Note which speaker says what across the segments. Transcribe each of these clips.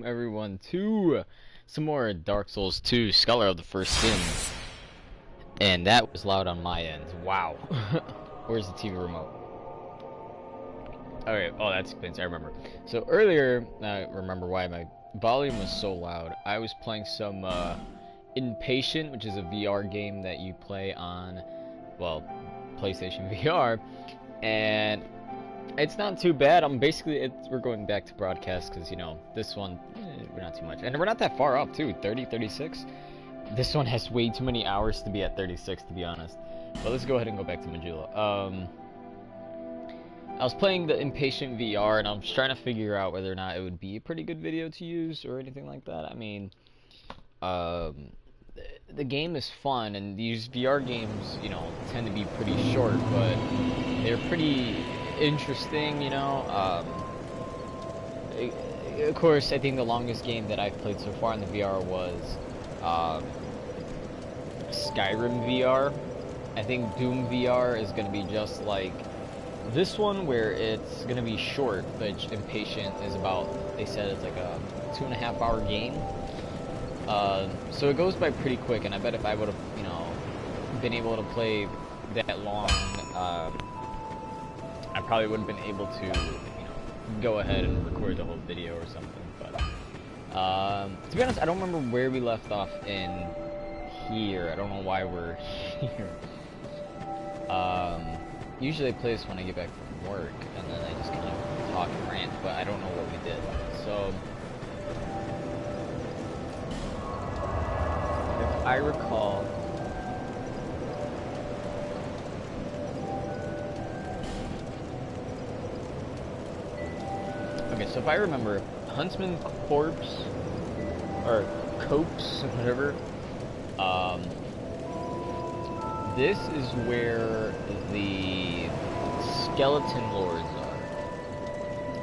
Speaker 1: Everyone to some more Dark Souls 2 Scholar of the First Sin. And that was loud on my end. Wow. Where's the TV remote? Okay, oh, that explains. I remember. So earlier, I remember why my volume was so loud. I was playing some Impatient, which is a VR game that you play on, well, PlayStation VR. And it's not too bad. We're going back to broadcast because, this one, we're not too much. And we're not that far up, too. 30, 36. This one has way too many hours to be at 36, to be honest. But let's go ahead and go back to Majula. I was playing the Impatient VR, and I was trying to figure out whether or not it would be a pretty good video to use or anything like that. I mean, um, the game is fun, and these VR games, tend to be pretty short, but they're pretty interesting, Of course, I think the longest game that I've played so far in the VR was um, Skyrim VR. I think Doom VR is going to be just like this one, where it's going to be short, but Impatient is about, they said it's like a 2.5 hour game. So it goes by pretty quick, and I bet if I would have, been able to play that long, I probably would have been able to, go ahead and record the whole video or something. But to be honest, I don't remember where we left off in here. I don't know why we're here. Usually I play this when I get back from work, and then I just kind of talk and rant, but I don't know what we did. So, if I recall, okay, so if I remember, Huntsman Corpse, or Copse, whatever, this is where the skeleton lords are.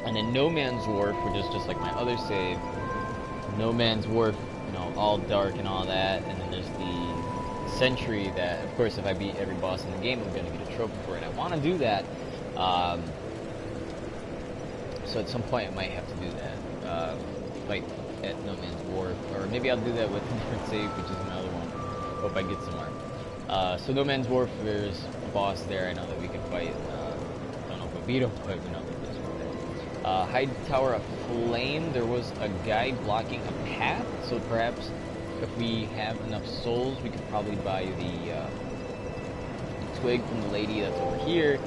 Speaker 1: And in No Man's Wharf, which is just like my other save, No Man's Wharf, all dark and all that, and then there's the sentry that, of course, if I beat every boss in the game, I'm going to get a trophy for it. I want to do that. So at some point I might have to do that. Fight at No Man's Wharf, or maybe I'll do that with a different save, which is my other one. Hope I get somewhere. So No Man's Wharf, there's a boss there I know that we can fight. Don't know if we'll beat him, but we know that there's one there. High Tower of Flame, there was a guy blocking a path, so perhaps if we have enough souls, we could probably buy the twig from the lady that's over here,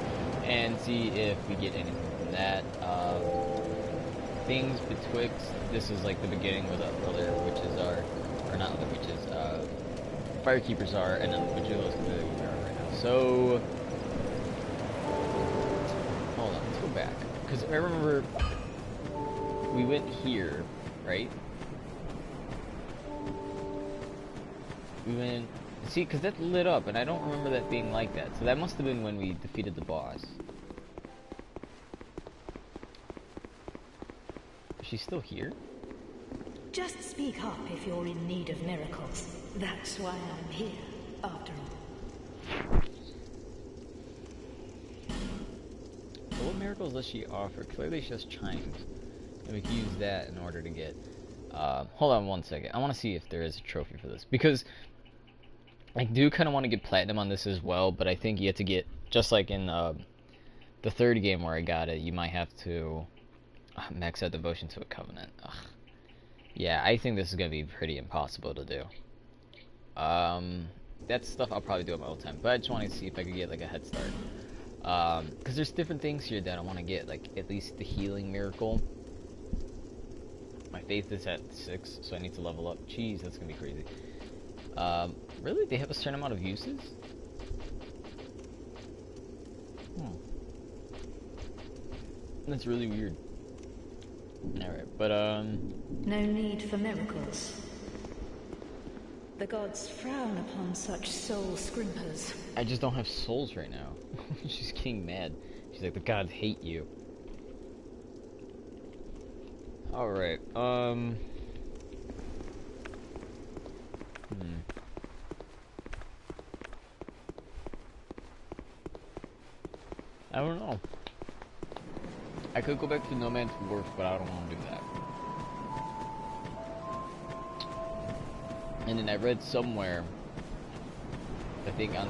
Speaker 1: and see if we get anything from that. Things betwixt, this is like the beginning where the other witches are, or not other witches, Firekeepers are, and then the Majula is clearly where we are right now. So, hold on, let's go back. Because I remember we went here, right? We went, see, because that lit up, and I don't remember that being like that. So that must have been when we defeated the boss. Is she still here?
Speaker 2: Just speak up if you're in need of miracles. That's why I'm here, after all.
Speaker 1: So what miracles does she offer? Clearly she has chimes. And we can use that in order to get... hold on one second. I want to see if there is a trophy for this. Because I do kind of want to get platinum on this as well, but I think you have to get... Just like in the third game where I got it, you might have to max out devotion to a covenant. Ugh. Yeah, I think this is going to be pretty impossible to do. That's stuff I'll probably do at my own time, but I just wanted to see if I could get like a head start. Because there's different things here that I want to get, like at least the healing miracle. My faith is at 6, so I need to level up. Jeez, that's going to be crazy. Really? They have a certain amount of uses? That's really weird. Alright, but
Speaker 2: No need for miracles. The gods frown upon such soul scrimpers.
Speaker 1: I just don't have souls right now. She's getting mad. She's like, the gods hate you. Alright, I don't know. I could go back to No Man's Wharf, but I don't want to do that. And then I read somewhere, I think on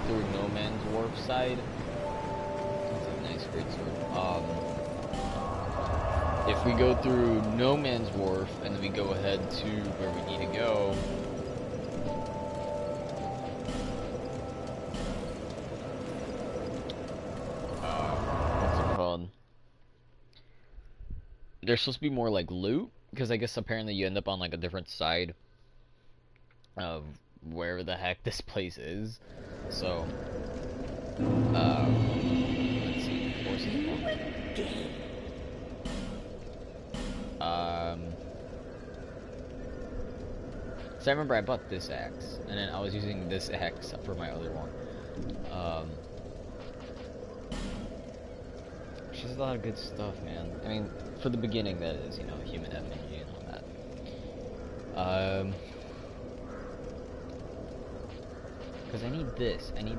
Speaker 1: through No Man's Wharf side. That's a nice great sword. If we go through No Man's Wharf and then we go ahead to where we need to go, what's it called? There's supposed to be more like loot, because I guess apparently you end up on like a different side of wherever the heck this place is. So, let's see, forces monk. So I remember I bought this axe, and then I was using this axe for my other one. She's a lot of good stuff, man. I mean, for the beginning, that is, you know, human effigy and all that. Because I need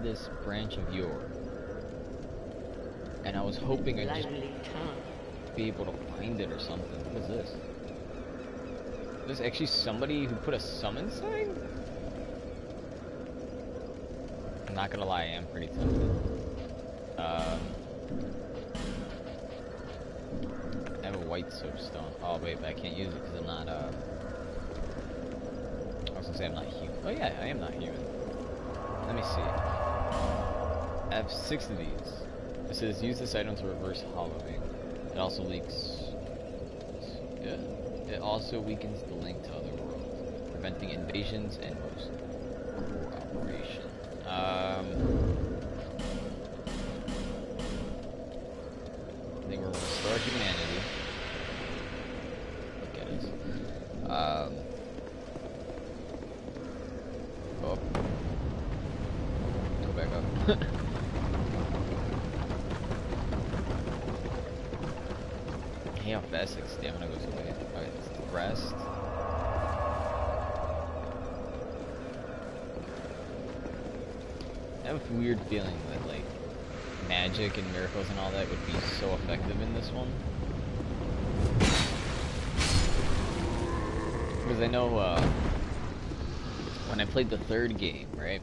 Speaker 1: this branch of yore. And I was hoping I'd just be able to find it or something. What is this? There's actually somebody who put a summon sign? I'm not gonna lie, I am pretty tempted. I have a white soapstone. Oh wait, but I can't use it because I'm not, I was gonna say I'm not human. Oh yeah, I am not human. Let me see. I have 6 of these. It says use this item to reverse hollowing. It also leaks. Yeah. It also weakens the link to other worlds, preventing invasions and most cooperation. I think we're gonna restore humanity. Look at us. Oh. Go back up. Hey, how fast like stamina goes away. Alright, it's the rest. I have a weird feeling that like magic and miracles and all that would be so effective in this one. Because I know when I played the 3rd game, right?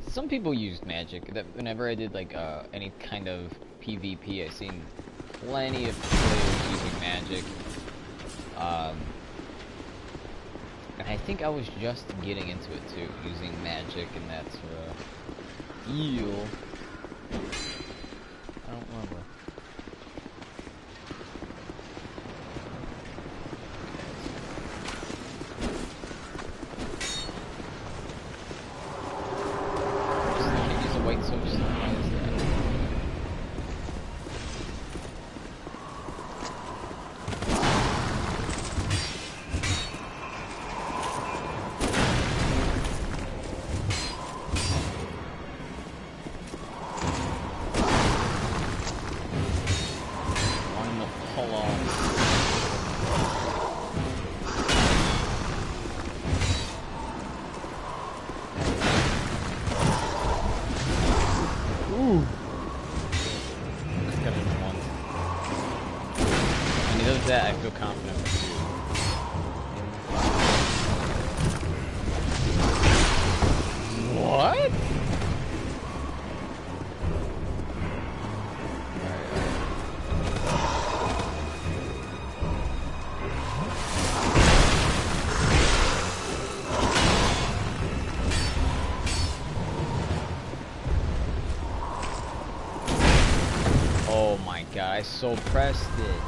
Speaker 1: Some people used magic. That whenever I did like any kind of PvP, I seen plenty of players using magic. And I think I was just getting into it too, using magic and that sort of deal. I don't remember. Just can't use a white soapstone. Why is that? That I feel confident with you. What? Oh my god, I so pressed it.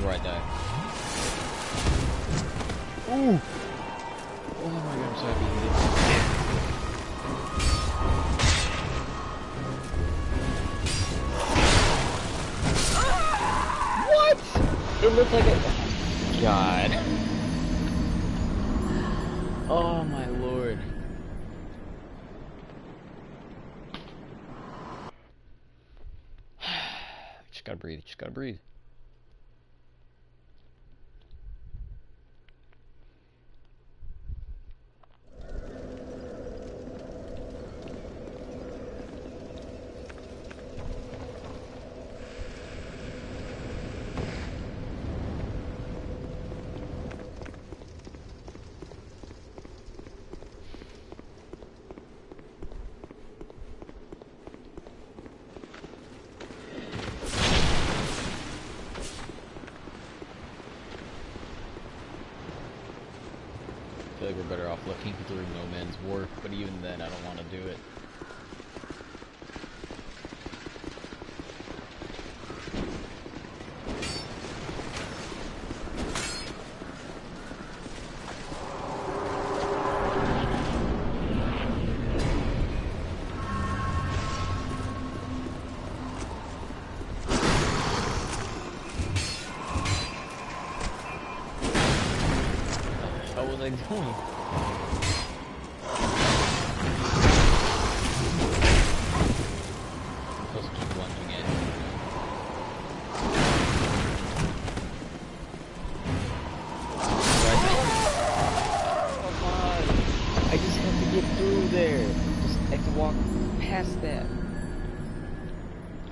Speaker 1: Where I die. Ooh! Oh my god, I'm so happy he did. What? It looked like a... God. Oh my lord. Just gotta breathe, just gotta breathe. like we're better off looking through No Man's Wharf, but even then, I don't want to do it. What was I doing? I'm supposed to keep lunging it. Come on! I just have to get through there. I have to walk past that.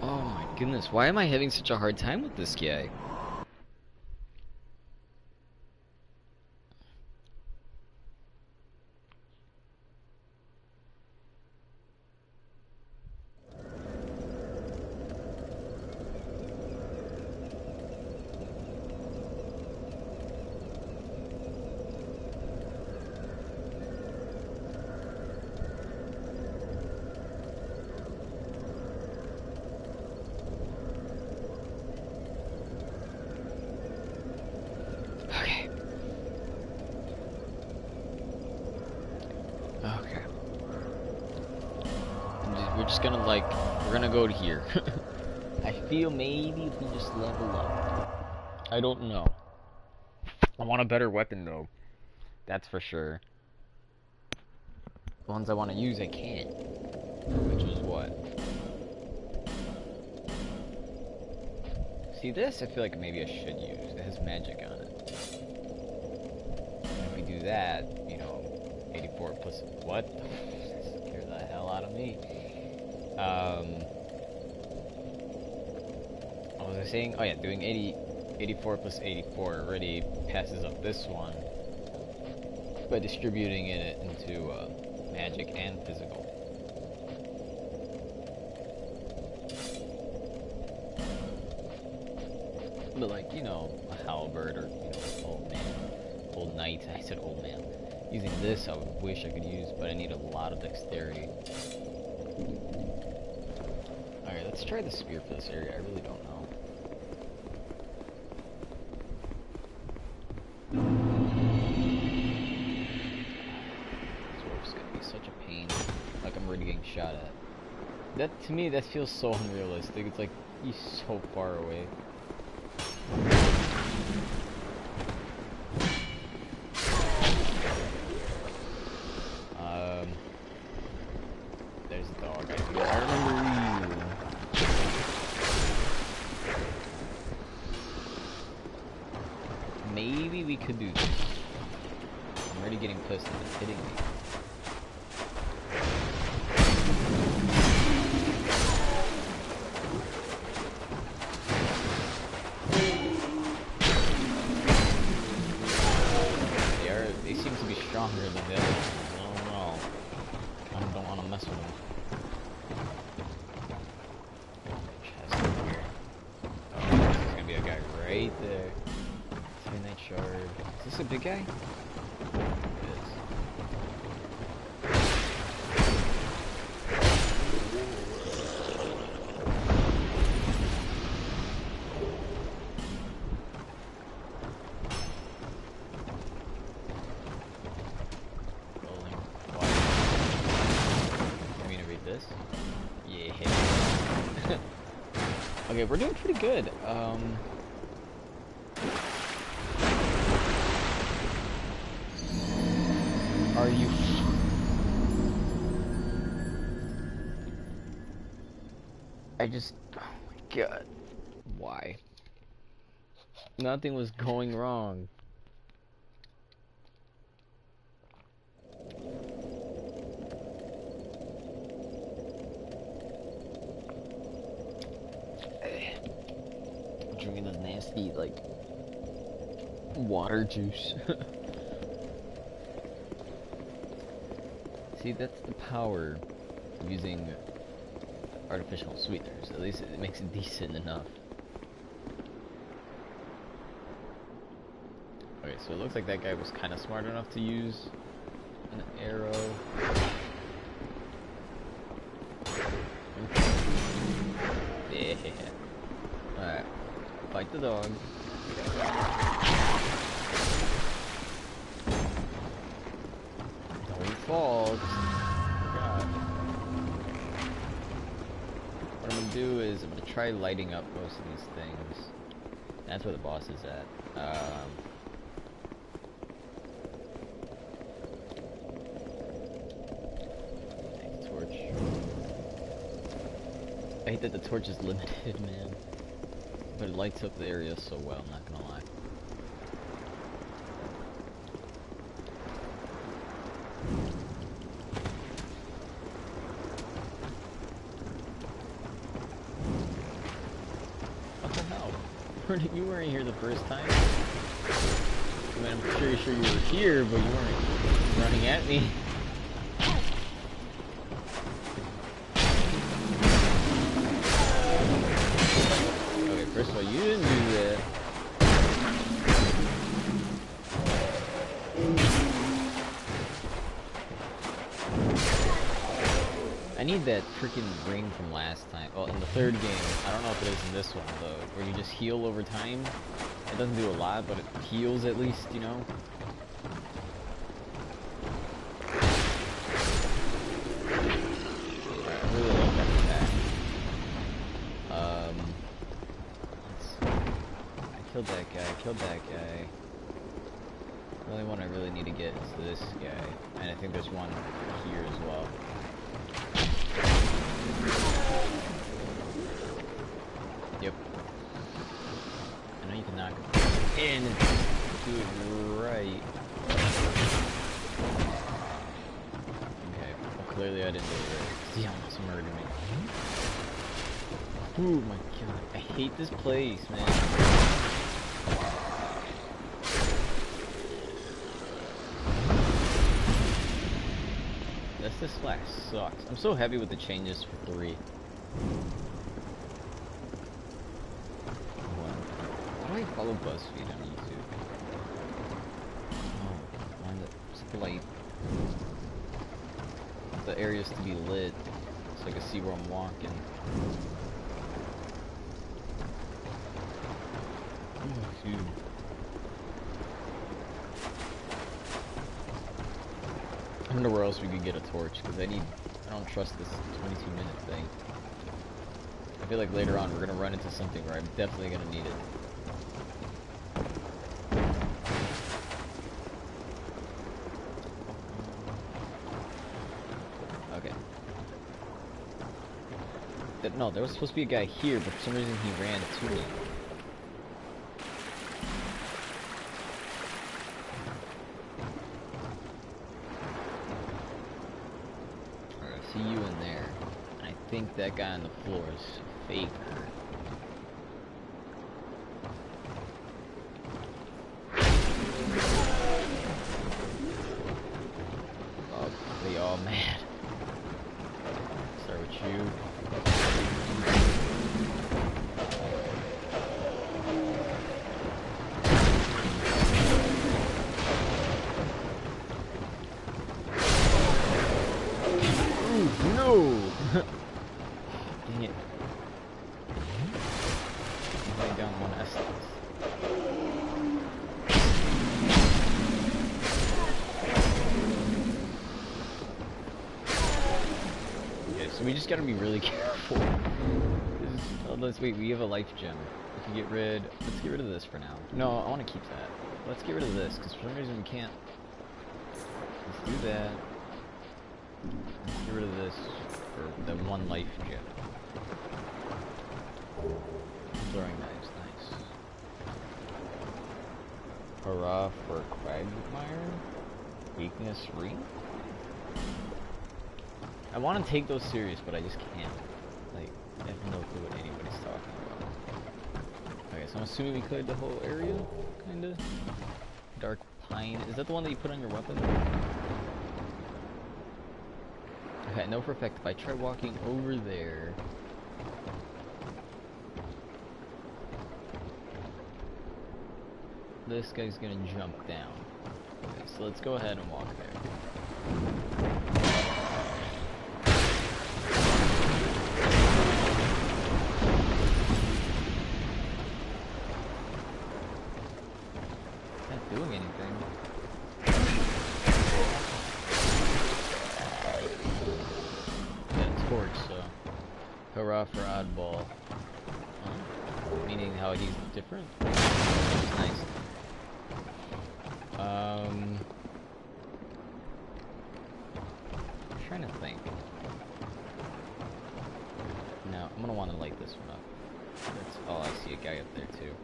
Speaker 1: Oh my goodness, why am I having such a hard time with this guy? Okay. We're just gonna we're gonna go to here. I feel maybe if we just level up. I don't know. I want a better weapon though. That's for sure. The ones I want to use I can't. Which is what? See this? I feel like maybe I should use. It has magic on it. And if we do that, you know, 84 plus what? Scare the hell out of me. What was I saying? Oh yeah, doing 84 plus 84 already passes up this one by distributing it into magic and physical. But like, you know, a halberd or, you know, old knight, I said old man. Using this I wish I could use, but I need a lot of dexterity. Alright, let's try the spear for this area, I really don't know. This dwarf's gonna be such a pain, like I'm already getting shot at. That, to me, that feels so unrealistic, it's like, he's so far away. There's a dog. I remember you. Maybe we could do this. I'm already getting pissed at it's hitting me. They seem to be stronger than the others. I don't know. I don't want to mess with them. Chest over here. Oh, there's gonna be a guy right there. Midnight Shard. Is this a big guy? It is. This? Yeah. Okay, we're doing pretty good. Are you? I just, oh my god. Why? Nothing was going wrong. Drinking this nasty, like, water juice. See, that's the power of using artificial sweeteners. At least it makes it decent enough. Okay, so it looks like that guy was kind of smart enough to use an arrow. Yeah. Alright. Fight the dog. Don't fall. God. What I'm gonna do is I'm gonna try lighting up most of these things. That's where the boss is at. Torch. I hate that the torch is limited, man. But it lights up the area so well, not gonna lie. What the hell? You weren't here the first time? I mean, I'm pretty sure you were here, but you weren't running at me. Okay, first of all, you didn't do that. I need that freaking ring from last time. Well, in the third game. I don't know if it is in this one, though. Where you just heal over time. It doesn't do a lot, but it heals at least, you know? Alright, I really like that attack. I killed that guy, The only one I really need to get is this guy. And I think there's one here as well. Yep. I know you can knock in and do it right. Okay, well, clearly I didn't do it right. He almost murdered me. Oh my god, I hate this place, man. This flag sucks. I'm so happy with the changes for 3. How do I follow BuzzFeed on YouTube? Oh, find it. Set the light. The areas to be lit so I can see where I'm walking. Oh, dude. I don't know where else we could get a torch, because I don't trust this 22-minute thing. I feel like later on we're gonna run into something where I'm definitely gonna need it. Okay. No, there was supposed to be a guy here, but for some reason he ran to me. See you in there. I think that guy on the floor is fake. Oh, they all mad. Start with you. No! Dang it. I'm laying down one essence. Okay, so we just gotta be really careful. Oh, let's wait, we have a life gem. We can let's get rid of this for now. No, I wanna keep that. Let's get rid of this, because for some reason we can't. Let's do that. Let's get rid of this for the one life gem. Throwing knives, nice. Hurrah for Quagmire. Weakness ring. I want to take those serious, but I just can't. Like, I have no clue what anybody's talking about. Okay, so I'm assuming we cleared the whole area, kinda. Dark Pine. Is that the one that you put on your weapon? Okay, I know for a fact if I try walking over there... this guy's gonna jump down. Okay, so let's go ahead and walk there. Not doing anything. Got a torch, so hurrah for oddball. Meaning how he's different. It's nice. I'm trying to think. No, I'm gonna want to light this one up. That's, oh, I see a guy up there too.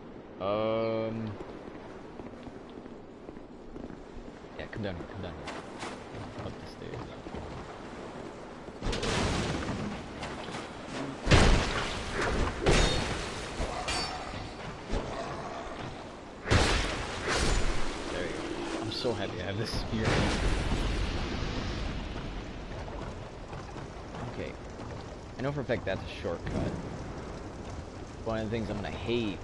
Speaker 1: Yeah, come down here, come down here. Up the stairs. There you go. I'm so happy I have this spear. Okay. I know for a fact that's a shortcut. One of the things I'm gonna hate,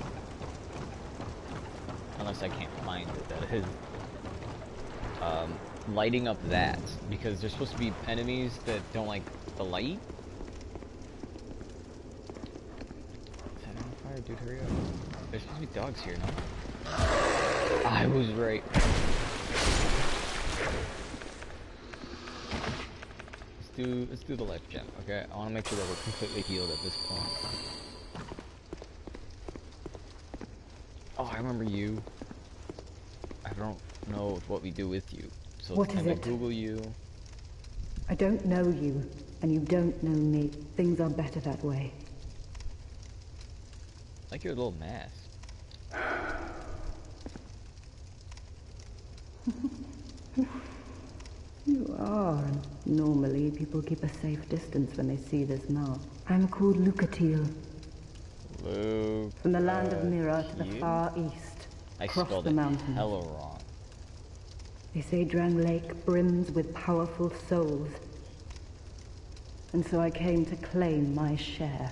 Speaker 1: unless I can't find it, that is lighting up that, because there's supposed to be enemies that don't like the light. Is that on fire? Dude, hurry up. There's supposed to be dogs here, no? I was right. Let's do the life gem, okay? I want to make sure that we're completely healed at this point. Oh, I remember you. I don't know what we do with you. So
Speaker 2: What
Speaker 1: it's
Speaker 2: is
Speaker 1: time to
Speaker 2: it?
Speaker 1: Google you.
Speaker 2: I don't know you, and you don't know me. Things are better that way.
Speaker 1: Like your little mask.
Speaker 2: You are. Normally, people keep a safe distance when they see this mark. I'm called Lucatil,
Speaker 1: Luke.
Speaker 2: from the land of Mira to the
Speaker 1: you?
Speaker 2: far east,
Speaker 1: I
Speaker 2: across
Speaker 1: spelled
Speaker 2: the
Speaker 1: it
Speaker 2: mountains.
Speaker 1: hella wrong.
Speaker 2: They say Drang Lake brims with powerful souls. And so I came to claim my share.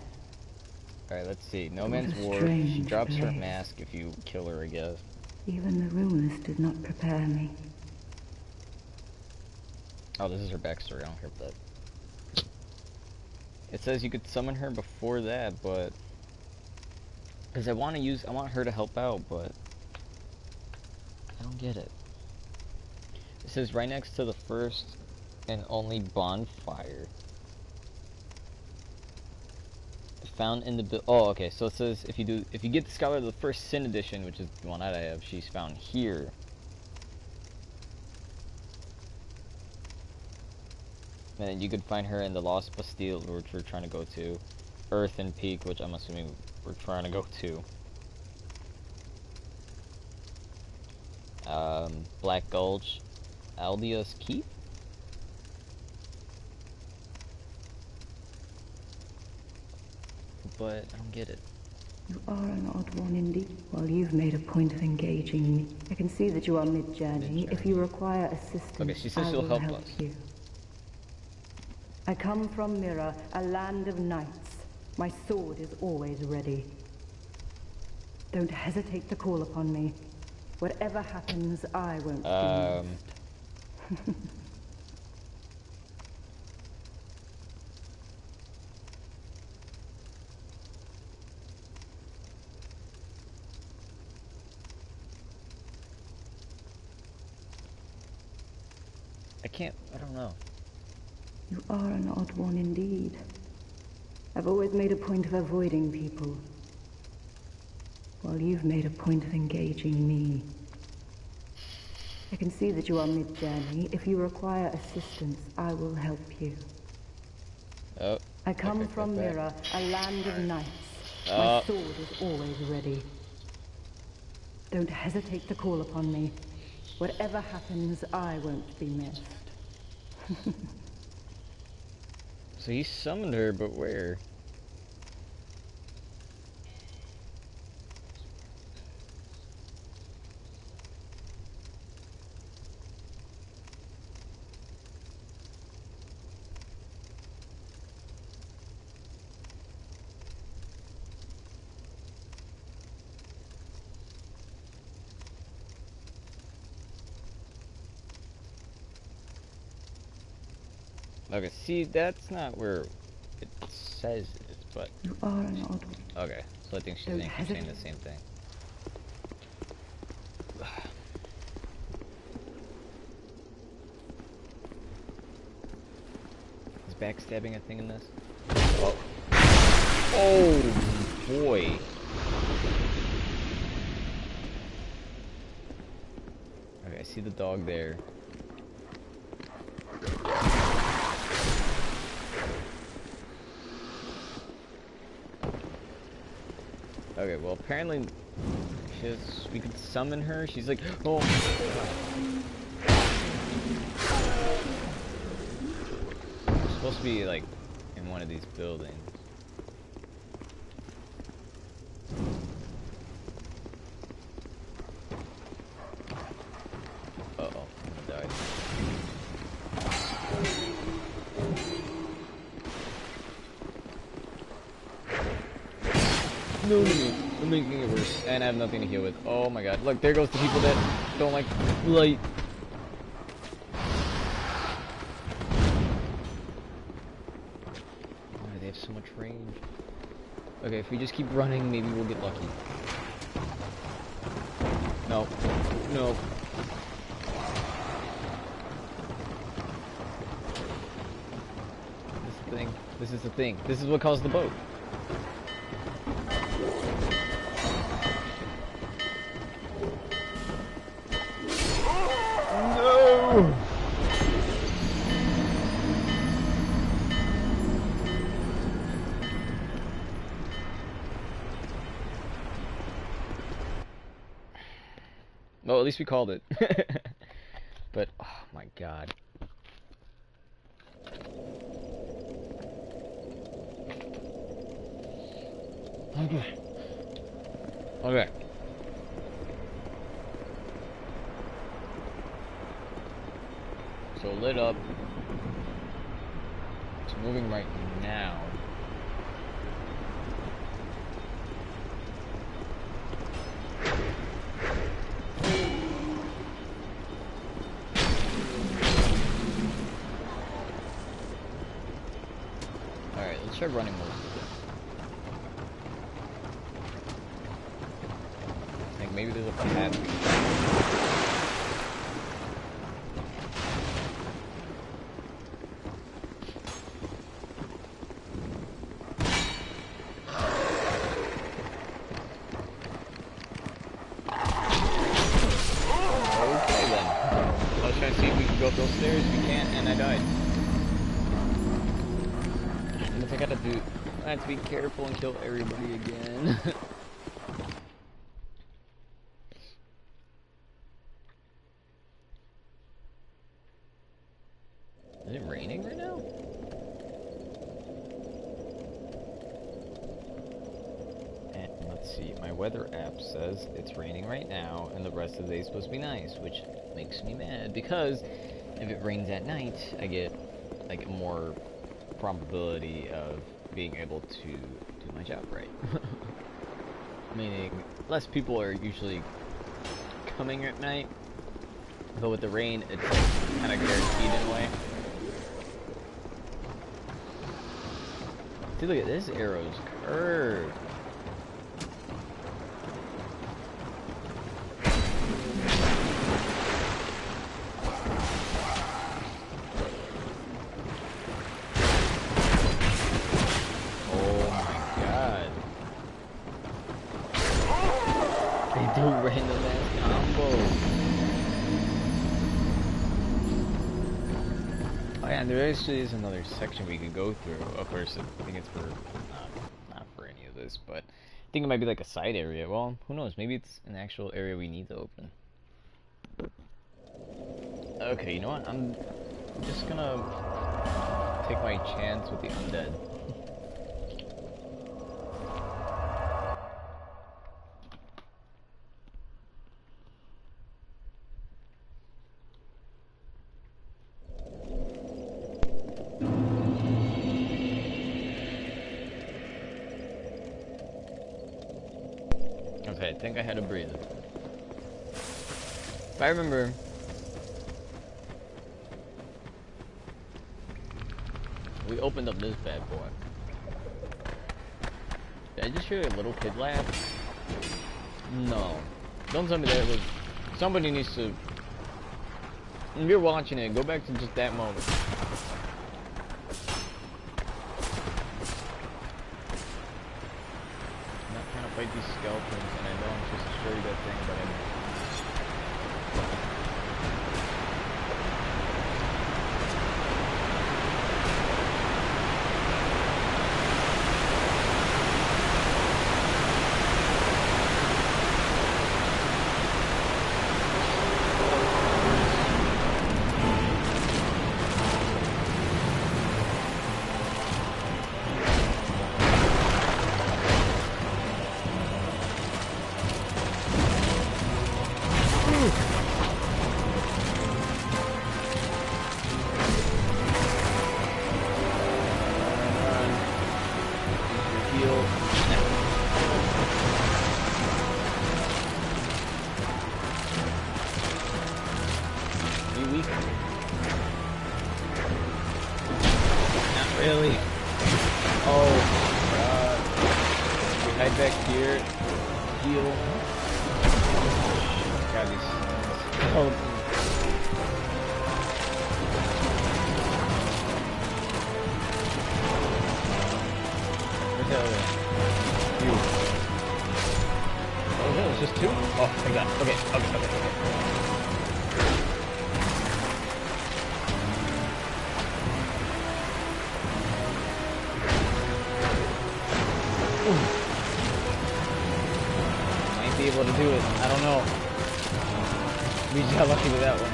Speaker 1: Alright, let's see. No
Speaker 2: What
Speaker 1: Man's
Speaker 2: a
Speaker 1: Wharf. She
Speaker 2: strange
Speaker 1: drops her
Speaker 2: place.
Speaker 1: mask if you kill her, I guess.
Speaker 2: Even the rumors did not prepare me.
Speaker 1: Oh, this is her backstory. I don't care about that. It says you could summon her before that, but... Because I want her to help out, but... I don't get it. It says right next to the first and only bonfire. Found in the oh, okay, so it says if you get the Scholar of the first Sin edition, which is the one that I have, she's found here. And then you could find her in the Lost Bastille, which we're trying to go to. Earth and Peak, which I'm assuming we're trying to go to. Black Gulch. Aldia's Keep? But I don't get it.
Speaker 2: You are an odd one indeed. While you've made a point of engaging me, I can see that you are mid-journey. If you require assistance,
Speaker 1: Okay, she says
Speaker 2: I
Speaker 1: she'll
Speaker 2: will
Speaker 1: help us.
Speaker 2: you. I come from Mira, a land of knights. My sword is always ready. Don't hesitate to call upon me. Whatever happens, I won't be missed.
Speaker 1: I don't know.
Speaker 2: You are an odd one indeed. I've always made a point of avoiding people, while you've made a point of engaging me. I can see that you are mid-journey. If you require assistance, I will help you.
Speaker 1: Oh.
Speaker 2: I come from Mira, a land of knights. My sword is always ready. Don't hesitate to call upon me. Whatever happens, I won't be missed.
Speaker 1: So he summoned her, but where? Okay, see, that's not where it says it is, but...
Speaker 2: You are an odd one.
Speaker 1: Okay, so I think she's
Speaker 2: Don't
Speaker 1: saying
Speaker 2: hesitate.
Speaker 1: the same thing. Is backstabbing a thing in this? Oh, oh boy. Okay, I see the dog there. Okay, well apparently we could summon her. She's like, oh. We're supposed to be like in one of these buildings. Uh oh, I'm gonna die. No, I'm making it worse, and I have nothing to heal with. Oh my god, look, there goes the people that don't like light. Oh, they have so much range. Okay, if we just keep running, maybe we'll get lucky. No. No. This is the thing. This is the thing. This is what caused the boat. No! Well, at least we called it. But, oh my god. Okay. Okay. So lit up. It's moving right now. Alright, let's try running most of it. Like maybe there's a path. Okay then. I was trying to see if we could go up those stairs. We can't, and I died. And if I gotta do, I have to be careful and kill everybody again. Is it raining right now? And let's see, my weather app says it's raining right now, and the rest of the day is supposed to be nice, which makes me mad because if it rains at night, I get like more probability of being able to do my job right. Meaning, less people are usually coming at night, but with the rain, it's like, kind of guaranteed in a way. Dude, look at this arrow's curved. Oh my god. They do random ass combos. Oh yeah, and there actually is another section we could go through. Of course, I think it's for, not for any of this, but I think it might be like a side area. Well, who knows? Maybe it's an actual area we need to open. Okay, you know what? I'm just gonna take my chance with the undead. Okay, I think I had to breathe. If I remember... we opened up this bad boy. Did I just hear a little kid laugh? No. Don't tell me that it was... Somebody needs to... If you're watching it, go back to just that moment. I'm not trying to fight these skeletons, and I know I'm just a very good thing, but I'm... Really? Oh my god. We hide back here. Heal. God, these skeletons. Where's the other one? You. Oh no, it's just two? Oh, thank god. Okay. Might be able to do it. I don't know. We just got lucky with that one.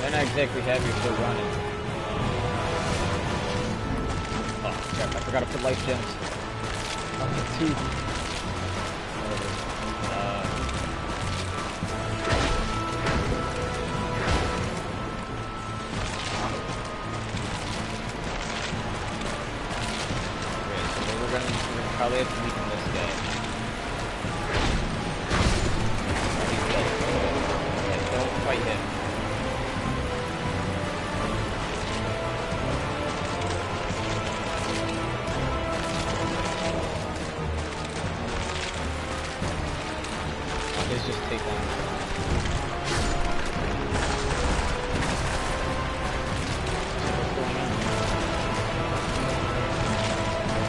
Speaker 1: They're not exactly happy still running. Oh crap, I forgot to put life gems. Oh, two. Probably have to weaken this guy. He's dead. Yeah, don't fight him. Let's just take on. What's going on?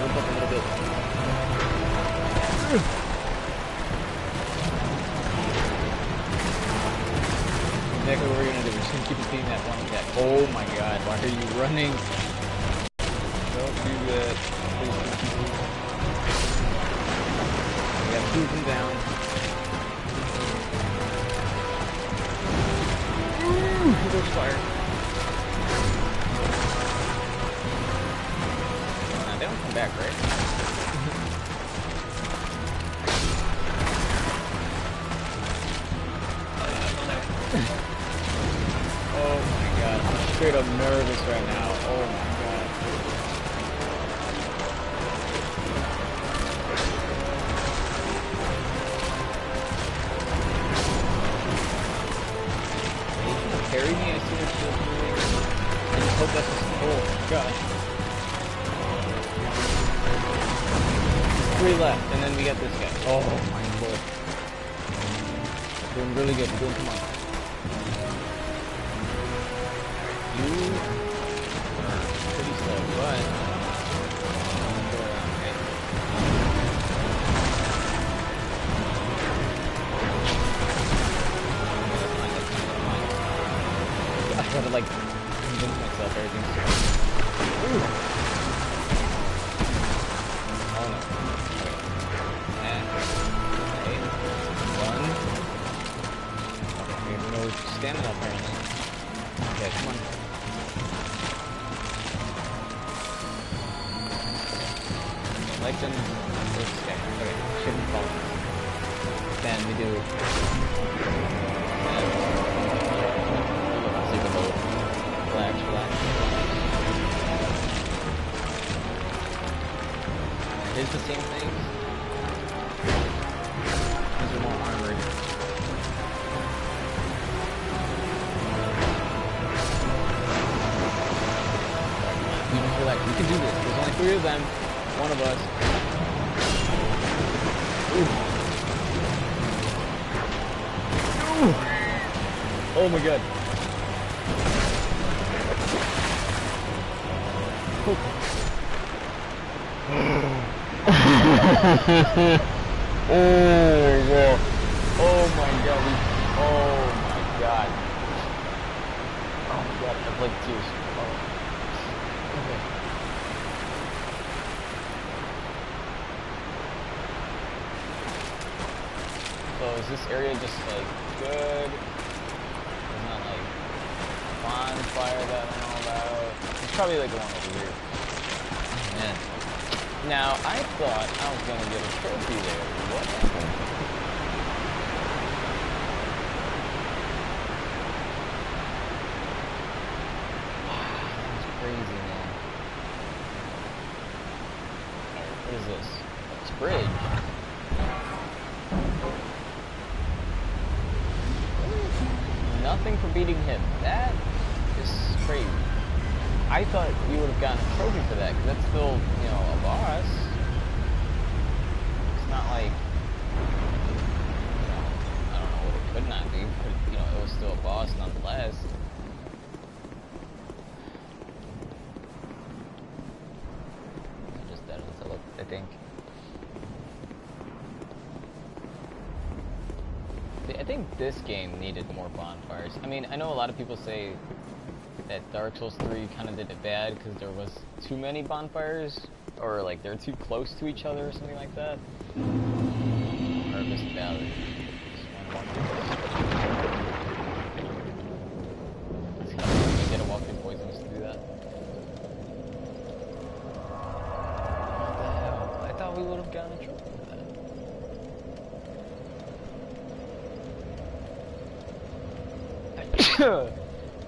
Speaker 1: Move up a little bit. Exactly what we're gonna do. We're just gonna keep repeating that one attack. Oh my god, why are you running? Don't do that. Please don't do that. We got two of them down. Ooh, there's fire. Now they don't come back, right? Oh my god, I'm straight up nervous right now. Oh my god. Are you trying to carry me? I see what you're doing. I just hope that's just... Oh god. 3 left, and then we got this guy. Oh my lord. Doing really good. We're doing come on. You are pretty slow, but go around, okay? That's fine. I gotta like convince myself everything's good. Ooh. Oh no. Okay. And okay. 1. Okay, we have no stamina apparently. Okay, come on. Like them. Okay, shouldn't fall. Then we do. See the boat. Relax. It's the same thing. These are more armored. can do this. There's only 3 of them. One of us. Ooh. Oh my god. Oh my god. Oh my god. Oh my god. I've like tears. Oh. Okay. So is this area just like good? There's not like bonfire that I know about. It's probably like the one over here. Oh, man. Now I thought I was gonna get a trophy there. What happened? Wow, that's crazy, man. What is this? It's a bridge. Nothing for beating him. That is crazy. I thought you would have gotten a trophy for that, because that's still, you know, a boss. It's not like, you know, I don't know what it could not be, but, you know, it was still a boss nonetheless. Just that until I think. I think this game needed more bonfires. I mean, I know a lot of people say that Dark Souls 3 kind of did it bad because there was too many bonfires, or like they're too close to each other or something like that. Harvest Valley. It's kind of weird to get a walking poisonous to do that. What the hell? I thought we would have gotten a trophy for that.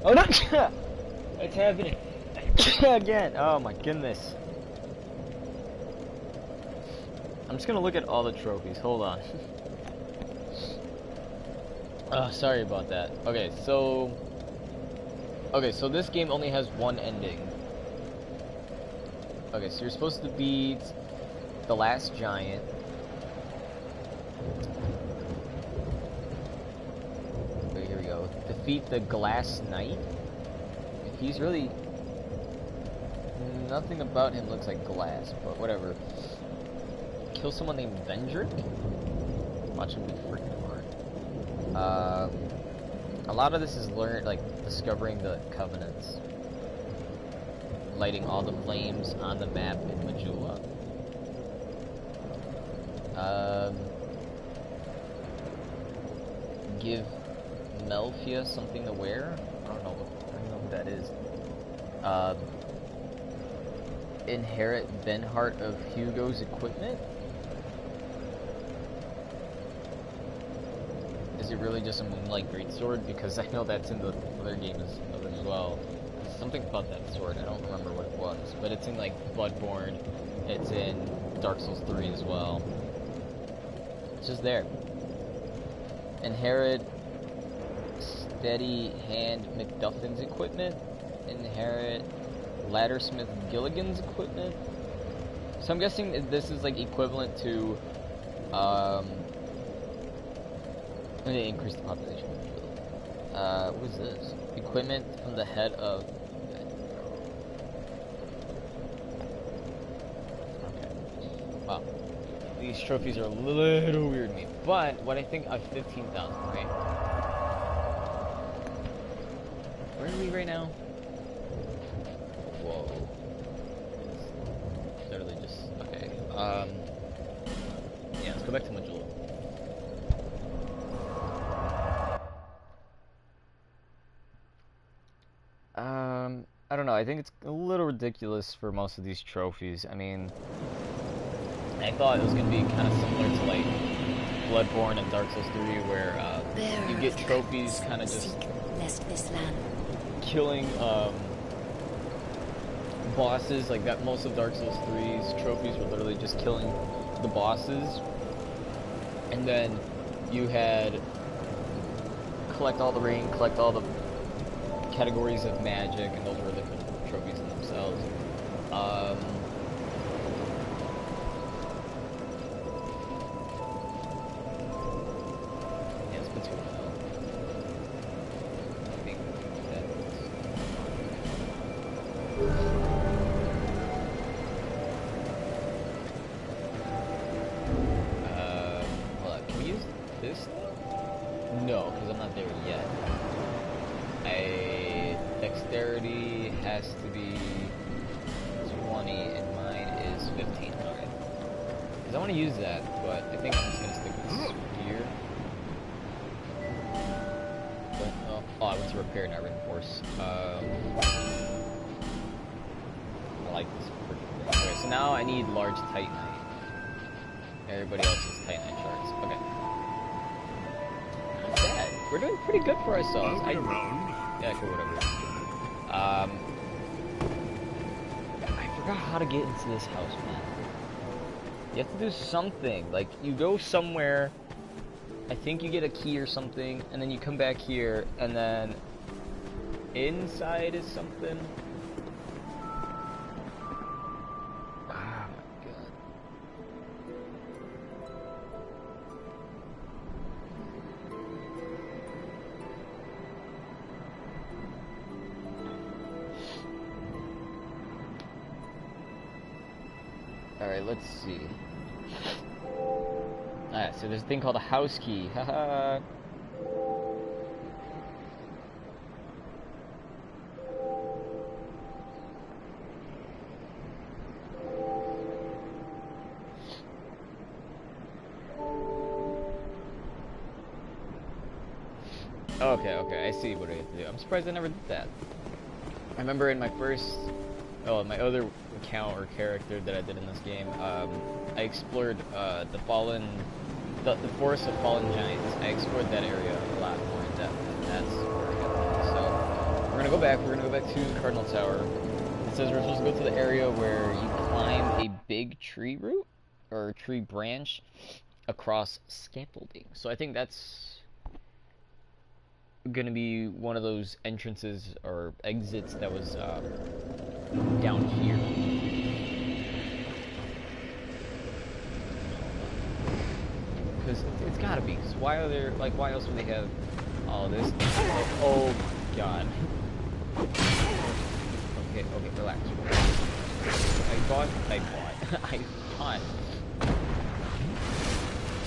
Speaker 1: Oh no! What's happening? Again! Oh my goodness. I'm just gonna look at all the trophies. Hold on. Sorry about that. Okay, so this game only has one ending. Okay, so you're supposed to beat the last giant. Okay, here we go. Defeat the Glass Knight. He's really... nothing about him looks like glass, but whatever. Kill someone named Vendrick? Watch him be freaking hard. A lot of this is discovering the covenants. Lighting all the flames on the map in Majula. Give Melfia something to wear? I don't know what that is. Inherit Benhart of Hugo's equipment? Is it really just a Moonlight Greatsword? Because I know that's in the other game as well. There's something about that sword, I don't remember what it was. But it's in like Bloodborne, it's in Dark Souls 3 as well. It's just there. Inherit Steady Hand McDuffin's equipment. Inherit Laddersmith Gilligan's equipment. So I'm guessing this is like equivalent to let me increase the population. What is this? Equipment from the head of... Okay. Wow. These trophies are a little weird to me. But what I think of 15,000, right? Where are we right now? Whoa. It's literally just... Okay. Yeah, let's go back to Majula. I don't know, I think it's a little ridiculous for most of these trophies. I mean, I thought it was going to be kind of similar to like Bloodborne and Dark Souls 3 where you get trophies kind of just killing bosses. Like that, most of Dark Souls 3's trophies were literally just killing the bosses. And then you had collect all the ring, collect all the categories of magic, and those were the trophies in themselves. Um, yeah, let's put 2 in. I think hold on, can we use this now? No, because I'm not there yet. Dexterity has to be 20 and mine is 15. Alright. Because I want to use that, but I think I'm just going to stick with spear. But, oh, I went to repair, not reinforce. I like this freaking thing. Okay, so now I need large titanite. Everybody else has titanite shards. Okay. Not bad. We're doing pretty good for ourselves. Yeah, cool, whatever. I forgot how to get into this house, man. You have to do something. Like, you go somewhere, I think you get a key or something, and then you come back here, and then inside is something. Ah, my God. Alright, let's see. Alright, so there's a thing called a house key. Haha. Okay, I see what I have to do. I'm surprised I never did that. I remember in my my other account or character that I did in this game, I explored the Forest of Fallen Giants. I explored that area a lot more in depth, and that's where I got to. So we're gonna go back. We're gonna go back to Cardinal Tower. It says we're supposed to go to the area where you climb a big tree root or tree branch across scaffolding. So I think that's gonna be one of those entrances or exits that was down here. Because it's gotta be. Cause why are there, like, why else would they have all this? Oh God. Okay, relax. I bought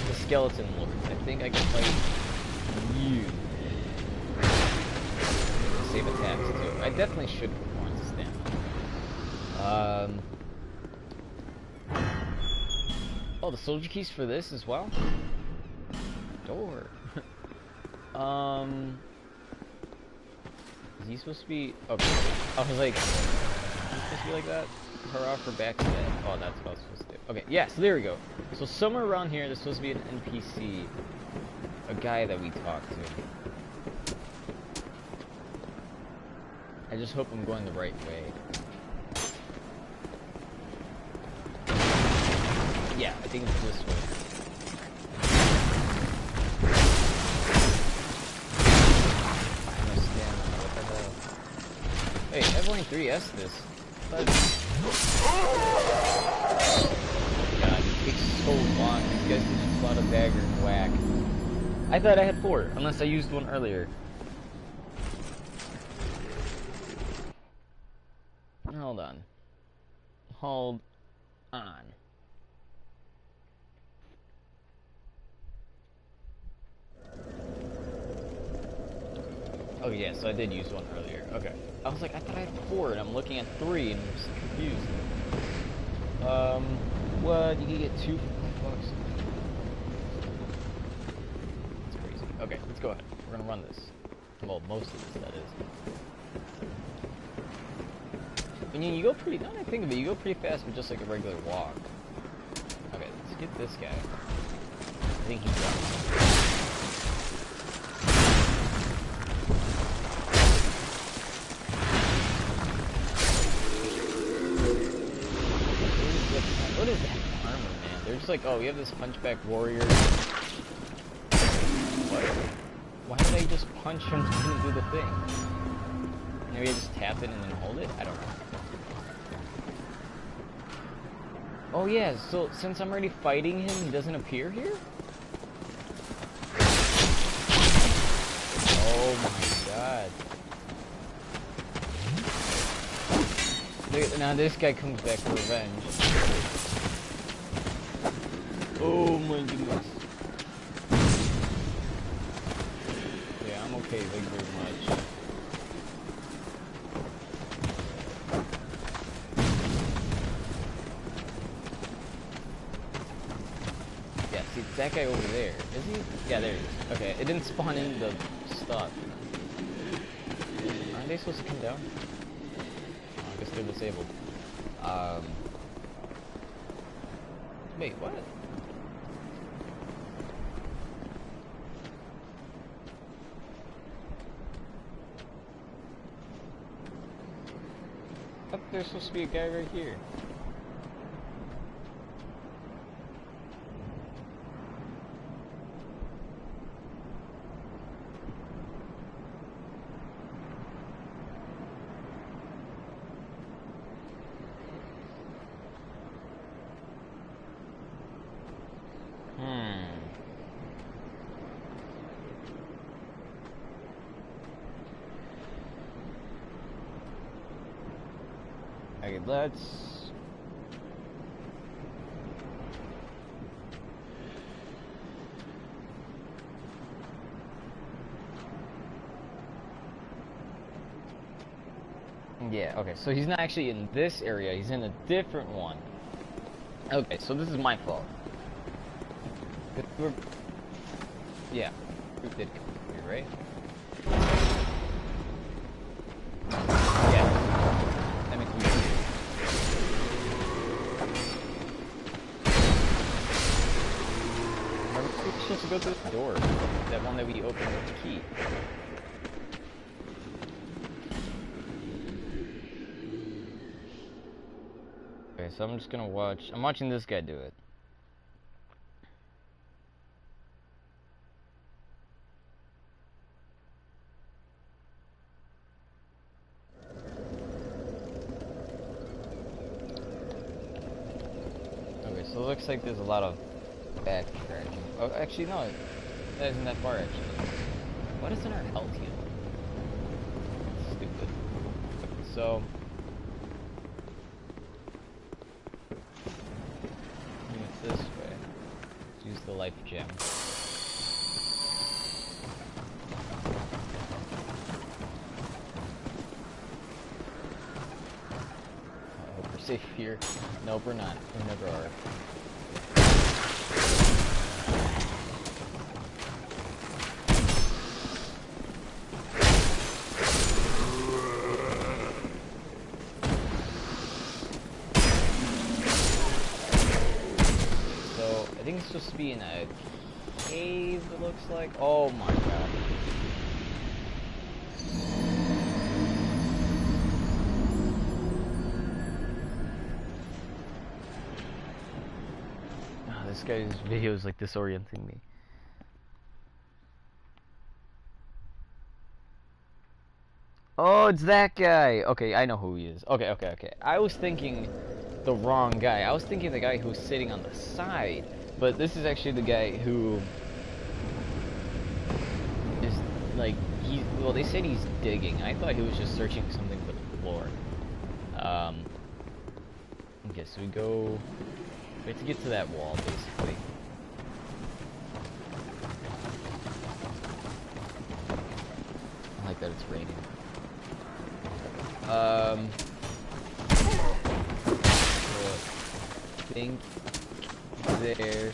Speaker 1: the skeleton lord. I think I can fight you. Save attacks too. I definitely should put more into stamina. Oh, the soldier keys for this as well? Door. Is he supposed to be... Okay. I was like... Is he supposed to be like that? Hurrah for backstab. Oh, that's what I was supposed to do. Okay, yeah, so there we go. So somewhere around here, there's supposed to be an NPC. A guy that we talked to. I just hope I'm going the right way. Yeah, I think it's this way. I have no stamina, what the hell? Wait, I've only 3S this. God, it takes so long. These guys can just pull out a dagger and whack. I thought I had 4, unless I used one earlier. Hold on. Hold on. Oh yeah, so I did use one earlier. Okay. I was like, I thought I had 4, and I'm looking at 3, and I'm just confused. What? You can get 2 for $5. That's crazy. Okay, let's go ahead. We're gonna run this. Well, most of this, that is. I mean, you go pretty, now that I think of it, you go pretty fast with just like a regular walk. Okay, let's get this guy. I think he's got What is that armor, man? They're just like, oh, we have this hunchback warrior. What? Why did I just punch him and didn't do the thing? Maybe I just tap it and then hold it? I don't know. Oh yeah, so since I'm already fighting him, he doesn't appear here? Oh my god. Look, now this guy comes back for revenge. Oh my goodness. Yeah, I'm okay, thank you very much. Yeah, see, that guy over there, is he? Yeah, there he is. Okay, it didn't spawn in the stuff. Aren't they supposed to come down? Oh, I guess they're disabled. Wait, what? I thought there's supposed to be a guy right here. Okay, let's... Yeah, okay, so he's not actually in this area, he's in a different one. Okay, so this is my fault. Yeah, group did come here, right? Yeah, that makes me feel. Remember, we're supposed to go through the door, that one that we opened with the key. Okay, so I'm just gonna watch. I'm watching this guy do it. Okay, so it looks like there's a lot of backtracking. Oh, actually, no, that isn't that far, actually. What is in our health heal? Stupid. Okay, so... this way. Let's use the life gem. I hope we're safe here. Nope, we're not. We never are. I think it's supposed to be in a cave, it looks like. Oh my god. Oh, this guy's video is like disorienting me. Oh, it's that guy! Okay, I know who he is. Okay. I was thinking the wrong guy. I was thinking the guy who's sitting on the side. But this is actually the guy who is like well, they said he's digging. I thought he was just searching something for the floor. Okay, so we have to get to that wall basically. I like that it's raining. I think there.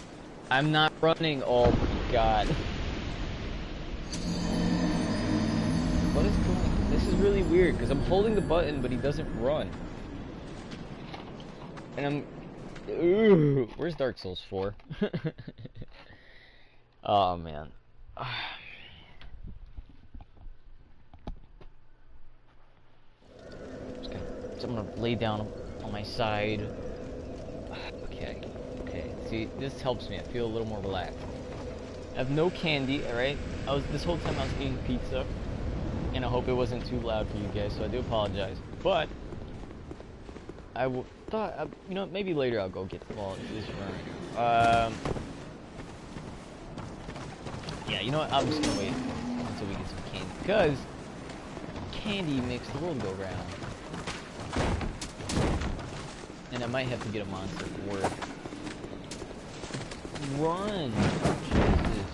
Speaker 1: I'm not running. Oh my god. What is going on? This is really weird because I'm holding the button but he doesn't run. And I'm... Ooh, where's Dark Souls 4? Oh man. So I'm gonna lay down on my side. Okay. See, this helps me. I feel a little more relaxed. I have no candy, alright? This whole time I was eating pizza. And I hope it wasn't too loud for you guys, so I do apologize. But thought, you know, maybe later I'll go get the ball. It's running. Yeah, you know what? I'm just gonna wait until we get some candy, because candy makes the world go round. And I might have to get a monster for work. Run! Jesus.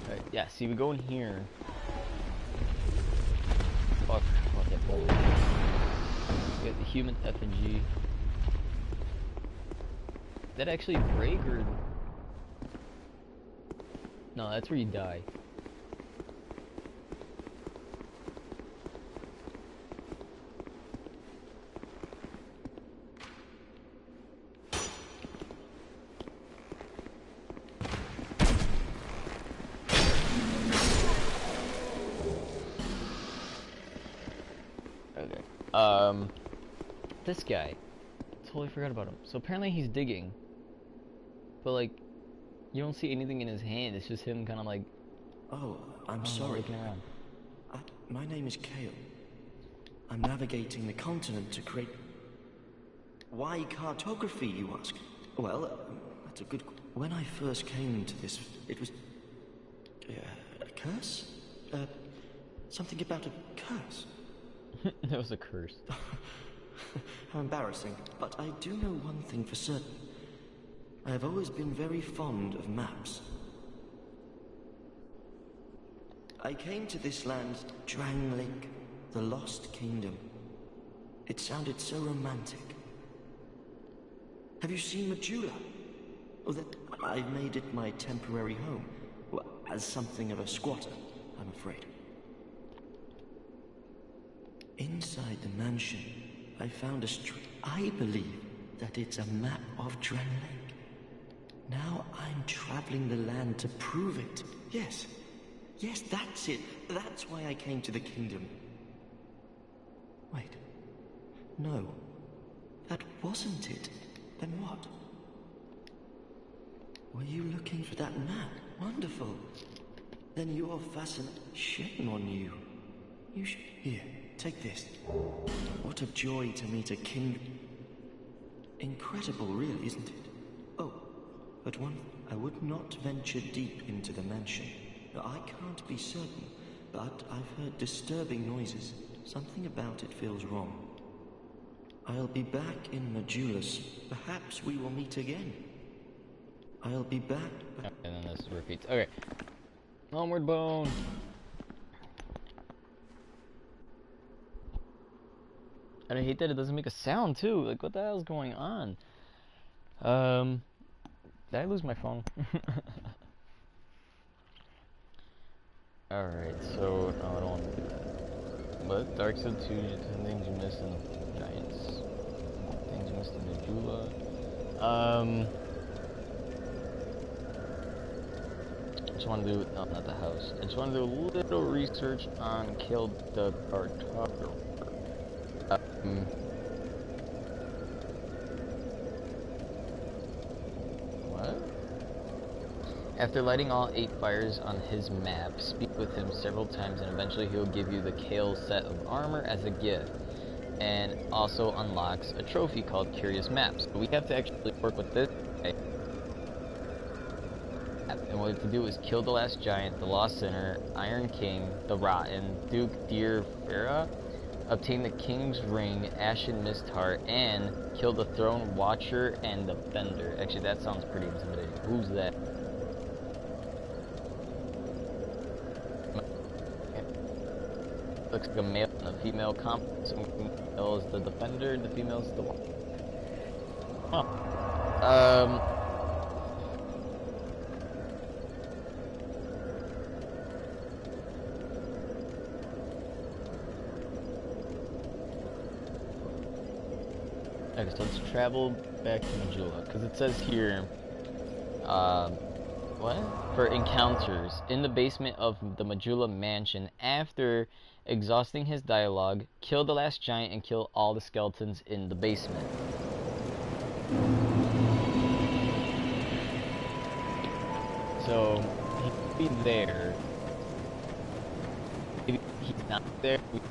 Speaker 1: Alright, yeah, see, we go in here. Fuck that ball. We got the human effigy. That actually break, or... No, that's where you die. Okay. This guy. Totally forgot about him. So apparently he's digging. But like, you don't see anything in his hand. It's just him kind of like...
Speaker 3: Oh, I'm sorry.
Speaker 1: Looking around.
Speaker 3: My name is Kale. I'm navigating the continent to create... Why cartography, you ask? Well, that's a good... When I first came into this, it was... a curse? Something about a curse?
Speaker 1: That was a curse.
Speaker 3: How embarrassing. But I do know one thing for certain. I have always been very fond of maps. I came to this land, Drangleic, the Lost Kingdom. It sounded so romantic. Have you seen Majula? Oh, that I've made it my temporary home. Well, as something of a squatter, I'm afraid. Inside the mansion, I found a street. I believe that it's a map of Drangleic. Now I'm traveling the land to prove it. Yes. Yes, that's it. That's why I came to the kingdom. Wait. No. That wasn't it. Then what? Were you looking for that map? Wonderful. Then you're fascinated. Shame on you. You should... Here, take this. What a joy to meet a king. Incredible, really, isn't it? Oh, but I would not venture deep into the mansion. I can't be certain, but I've heard disturbing noises. Something about it feels wrong. I'll be back in Majulus. Perhaps we will meet again. I'll be back.
Speaker 1: And then this repeats. Okay. Onward bone. And I hate that it doesn't make a sound too. Like, what the hell's going on? Did I lose my phone? Alright, so no, I don't want to do that. But Dark Souls 2, things you missed in Giants. Things you missed in Majula. Just want to do, no, not the house. I just want to do a little research on Kill the Cartographer. What? After lighting all 8 fires on his map, speak with him several times and eventually he'll give you the Kale set of armor as a gift. And also unlocks a trophy called Curious Maps. So we have to actually work with this guy. And what we have to do is kill the last giant, the Lost Sinner, Iron King, the Rotten, Duke Deer Farah, obtain the King's Ring, Ashen Mist Heart, and kill the Throne Watcher and the Bender. Actually, that sounds pretty intimidating. Who's that? Looks like a male and a female comp. So the male is the Defender, the female is the Watcher. Huh. Okay, so let's travel back to Majula, because it says here, what? For encounters in the basement of the Majula mansion, after exhausting his dialogue, kill the last giant and kill all the skeletons in the basement. So, he could be there. Maybe he's not there. He's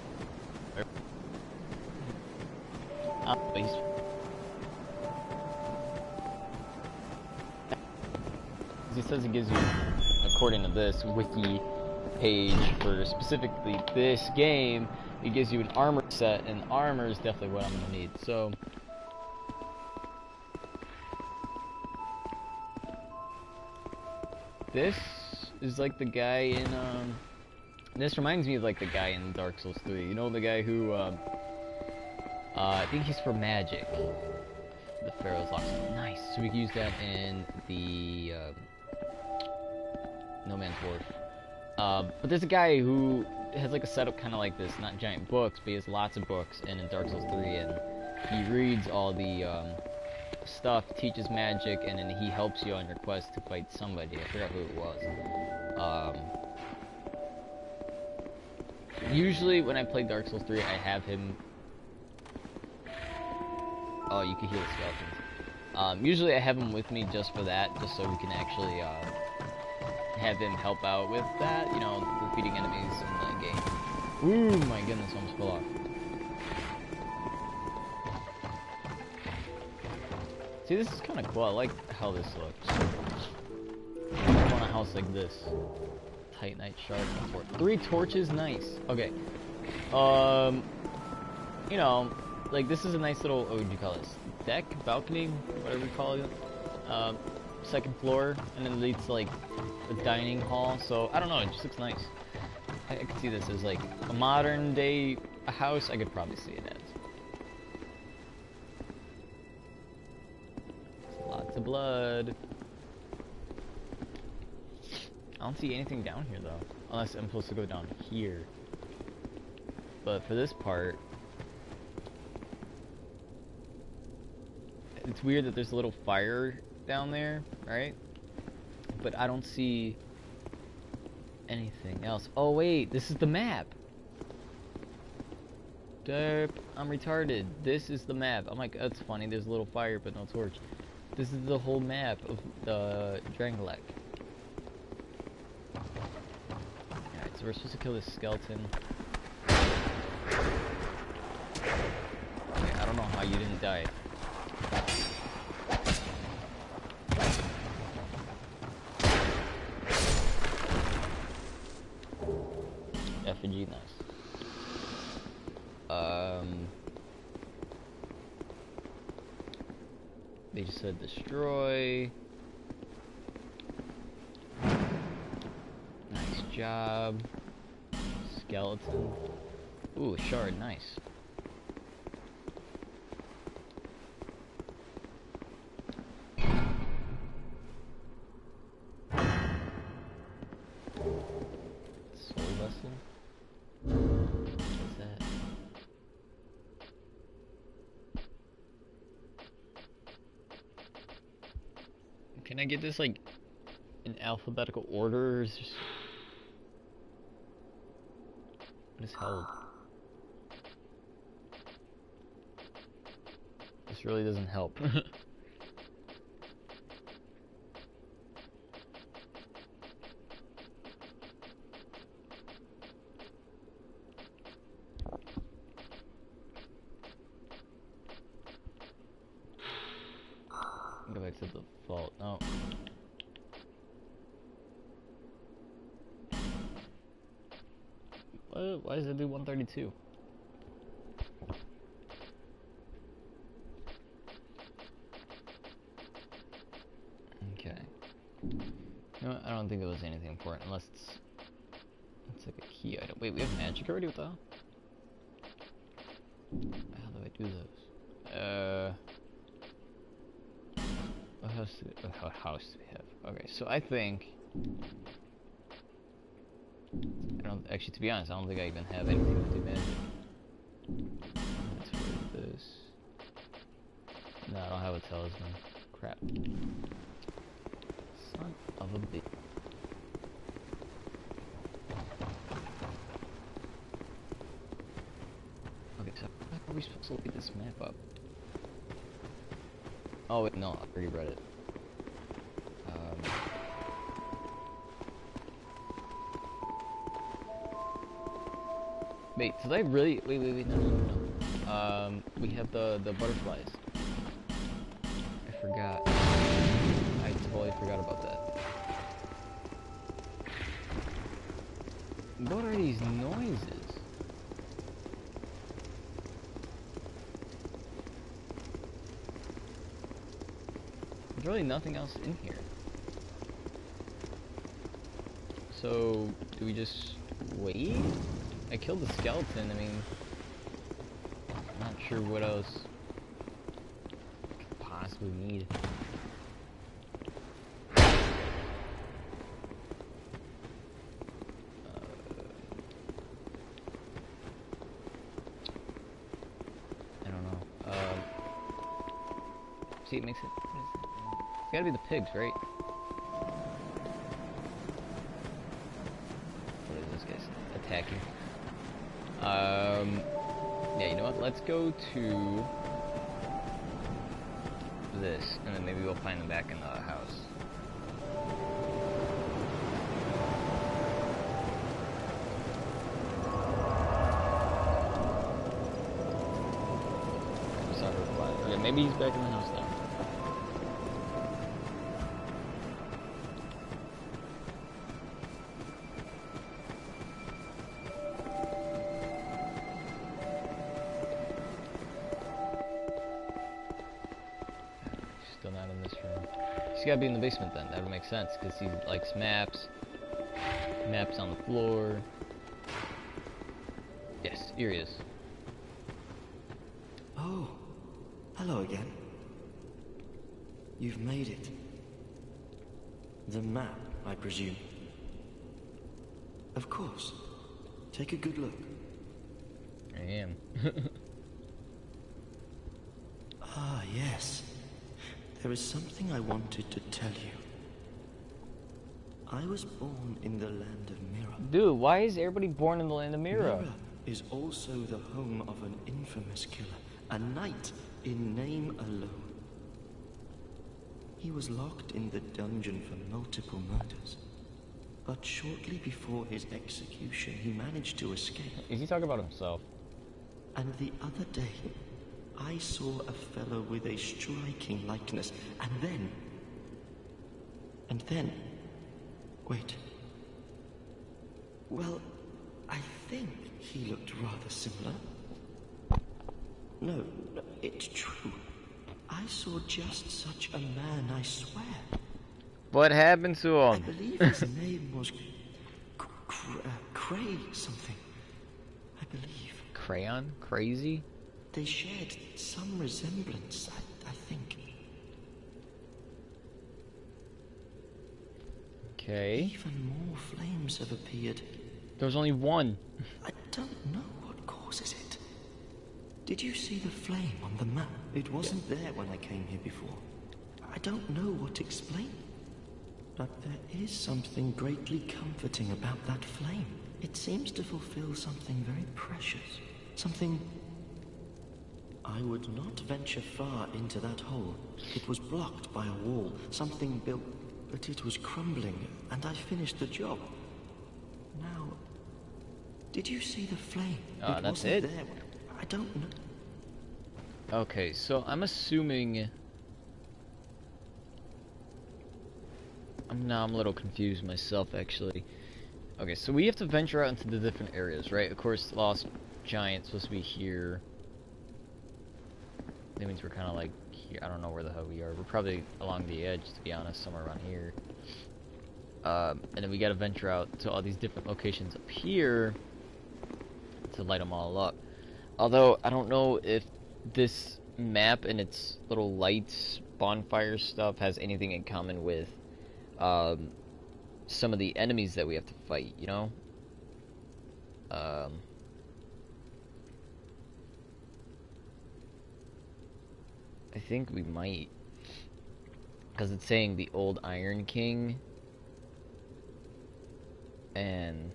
Speaker 1: he says it gives you, according to this wiki page for specifically this game, it gives you an armor set, and armor is definitely what I'm gonna need. So this is like the guy in this reminds me of like the guy in Dark Souls 3. You know, the guy who I think he's for magic. The Pharaoh's Lock. Nice. So we can use that in the No Man's Wharf. But there's a guy who has like a setup kind of like this, not giant books, but he has lots of books, and in Dark Souls 3, and he reads all the stuff, teaches magic, and then he helps you on your quest to fight somebody. I forgot who it was. Usually when I play Dark Souls 3, I have him. Oh, you can heal the skeletons. Usually I have him with me just for that, just so we can actually have him help out with that, you know, defeating enemies in the game. Ooh, my goodness, almost fell off. See, this is kind of cool. I like how this looks. I want a house like this. Titanite shard. 3 torches, nice. Okay. You know, like this is a nice little, what would you call this? Deck? Balcony? Whatever you call it. Second floor, and then it leads to like a dining hall. So I don't know, it just looks nice. I could see this as like a modern day house. I could probably see it as. Lots of blood. I don't see anything down here though, unless I'm supposed to go down here. But for this part, it's weird that there's a little fire down there, right? But I don't see anything else. Oh wait, this is the map. Derp, I'm retarded. This is the map. I'm like, that's funny, there's a little fire but no torch. This is the whole map of the Drangleic. Alright, so we're supposed to kill this skeleton. Okay, I don't know how you didn't die. Effigy, nice. They just said destroy. Nice job. Skeleton. Ooh, a shard, nice. Soul vessel. What's that? Can I get this like in alphabetical order? Or is just... What is held? This really doesn't help. Go back to the vault. No. What? Why does it do 132? Okay. You know what? I don't think it was anything important unless it's like a key item. Wait, we have magic already? What the hell? How do I do those? What house do we have? Okay, so I think I don't actually, to be honest, I don't think I even have anything to do magic. Let's read this. No, I don't have a talisman. Crap. Son of a bitch. Okay, so how are we supposed to look at this map up? Oh wait, no, I already read it. Wait, did I really? Wait, no. We have the butterflies. I forgot. I totally forgot about that. What are these noises? There's really nothing else in here. So, do we just wait? I killed the skeleton, I mean, I'm not sure what else I could possibly need. I don't know. See, it makes it, what is it? It's gotta be the pigs, right? What is this guy's attacking? Yeah, you know what? Let's go to this, and then maybe we'll find them back in the house. Okay, maybe he's back in the house now. Still not in this room. He's gotta be in the basement then. That would make sense, because he likes maps. Maps on the floor. Yes, here he is.
Speaker 3: Oh, hello again. You've made it. The map, I presume. Of course. Take a good look.
Speaker 1: I am.
Speaker 3: Ah, yes. There is something I wanted to tell you. I was born in the land of Mira.
Speaker 1: Dude, why is everybody born in the land of Mira?
Speaker 3: Mira is also the home of an infamous killer, a knight in name alone. He was locked in the dungeon for multiple murders. But shortly before his execution, he managed to escape.
Speaker 1: Is he talking about himself?
Speaker 3: And the other day, I saw a fellow with a striking likeness, and then... Wait. Well, I think he looked rather similar. No, it's true. I saw just such a man, I swear.
Speaker 1: What happened to
Speaker 3: I
Speaker 1: him?
Speaker 3: believe his name was... Cray something. I believe.
Speaker 1: Crayon? Crazy?
Speaker 3: They shared some resemblance, I think.
Speaker 1: Okay.
Speaker 3: Even more flames have appeared.
Speaker 1: There's only one.
Speaker 3: I don't know what causes it. Did you see the flame on the map? It wasn't there when I came here before. I don't know what to explain. But there is something greatly comforting about that flame. It seems to fulfill something very precious. Something... I would not venture far into that hole. It was blocked by a wall, something built, but it was crumbling, and I finished the job. Now, did you see the flame?
Speaker 1: That's
Speaker 3: wasn't
Speaker 1: it?
Speaker 3: there. I don't know.
Speaker 1: Okay, so I'm assuming... I'm a little confused myself, actually. Okay, so we have to venture out into the different areas, right? Of course, Lost Giant's supposed to be here. That means we're kind of like here. I don't know where the hell we are. We're probably along the edge, to be honest, somewhere around here. And then we gotta venture out to all these different locations up here to light them all up. Although, I don't know if this map and its little lights, bonfire stuff has anything in common with some of the enemies that we have to fight, you know? I think we might, because it's saying the old Iron King, and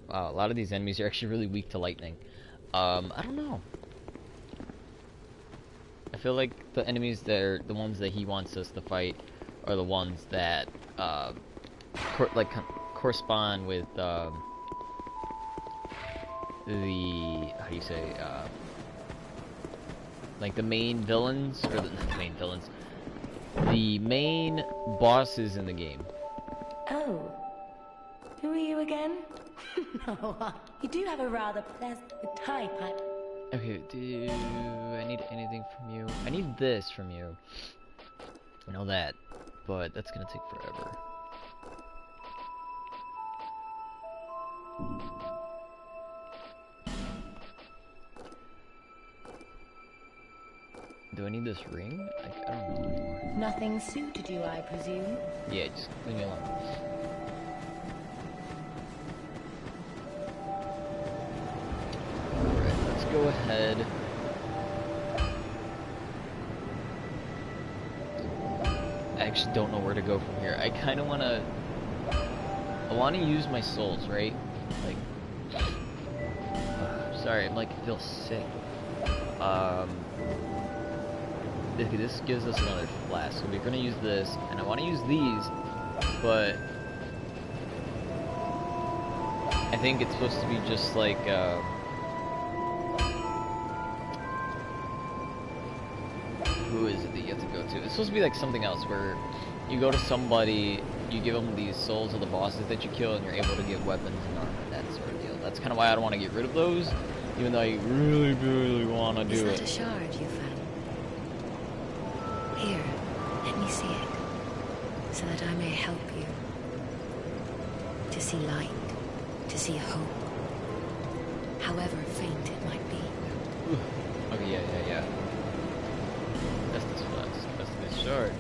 Speaker 1: wow, a lot of these enemies are actually really weak to lightning. I don't know. I feel like the enemies that are the ones that he wants us to fight are the ones that correspond with the, how do you say, like the main villains, or the, not the main villains, the main bosses in the game.
Speaker 4: Oh. Who are you again? No, you do have a rather pleasant type.
Speaker 1: Okay, do I need anything from you? I need this from you. I know that, but that's gonna take forever. Do I need this ring? I don't know anymore.
Speaker 4: Nothing suited you, I presume?
Speaker 1: Yeah, just leave me alone. Alright, let's go ahead. I actually don't know where to go from here. I kind of want to... I want to use my souls, right? Like... sorry, I'm like, I feel sick. This gives us another flask, so we're gonna use this, and I want to use these, but I think it's supposed to be just like who is it that you have to go to? It's supposed to be like something else where you go to somebody, you give them these souls of the bosses that you kill, and you're able to get weapons and armor, that sort of deal. That's kind of why I don't want to get rid of those, even though I really, really want to do
Speaker 4: Is
Speaker 1: it.
Speaker 4: that a shard you found? Here, let me see it, so that I may help you. To see light, to see hope, however faint it might be.
Speaker 1: Okay, yeah. That's this shard.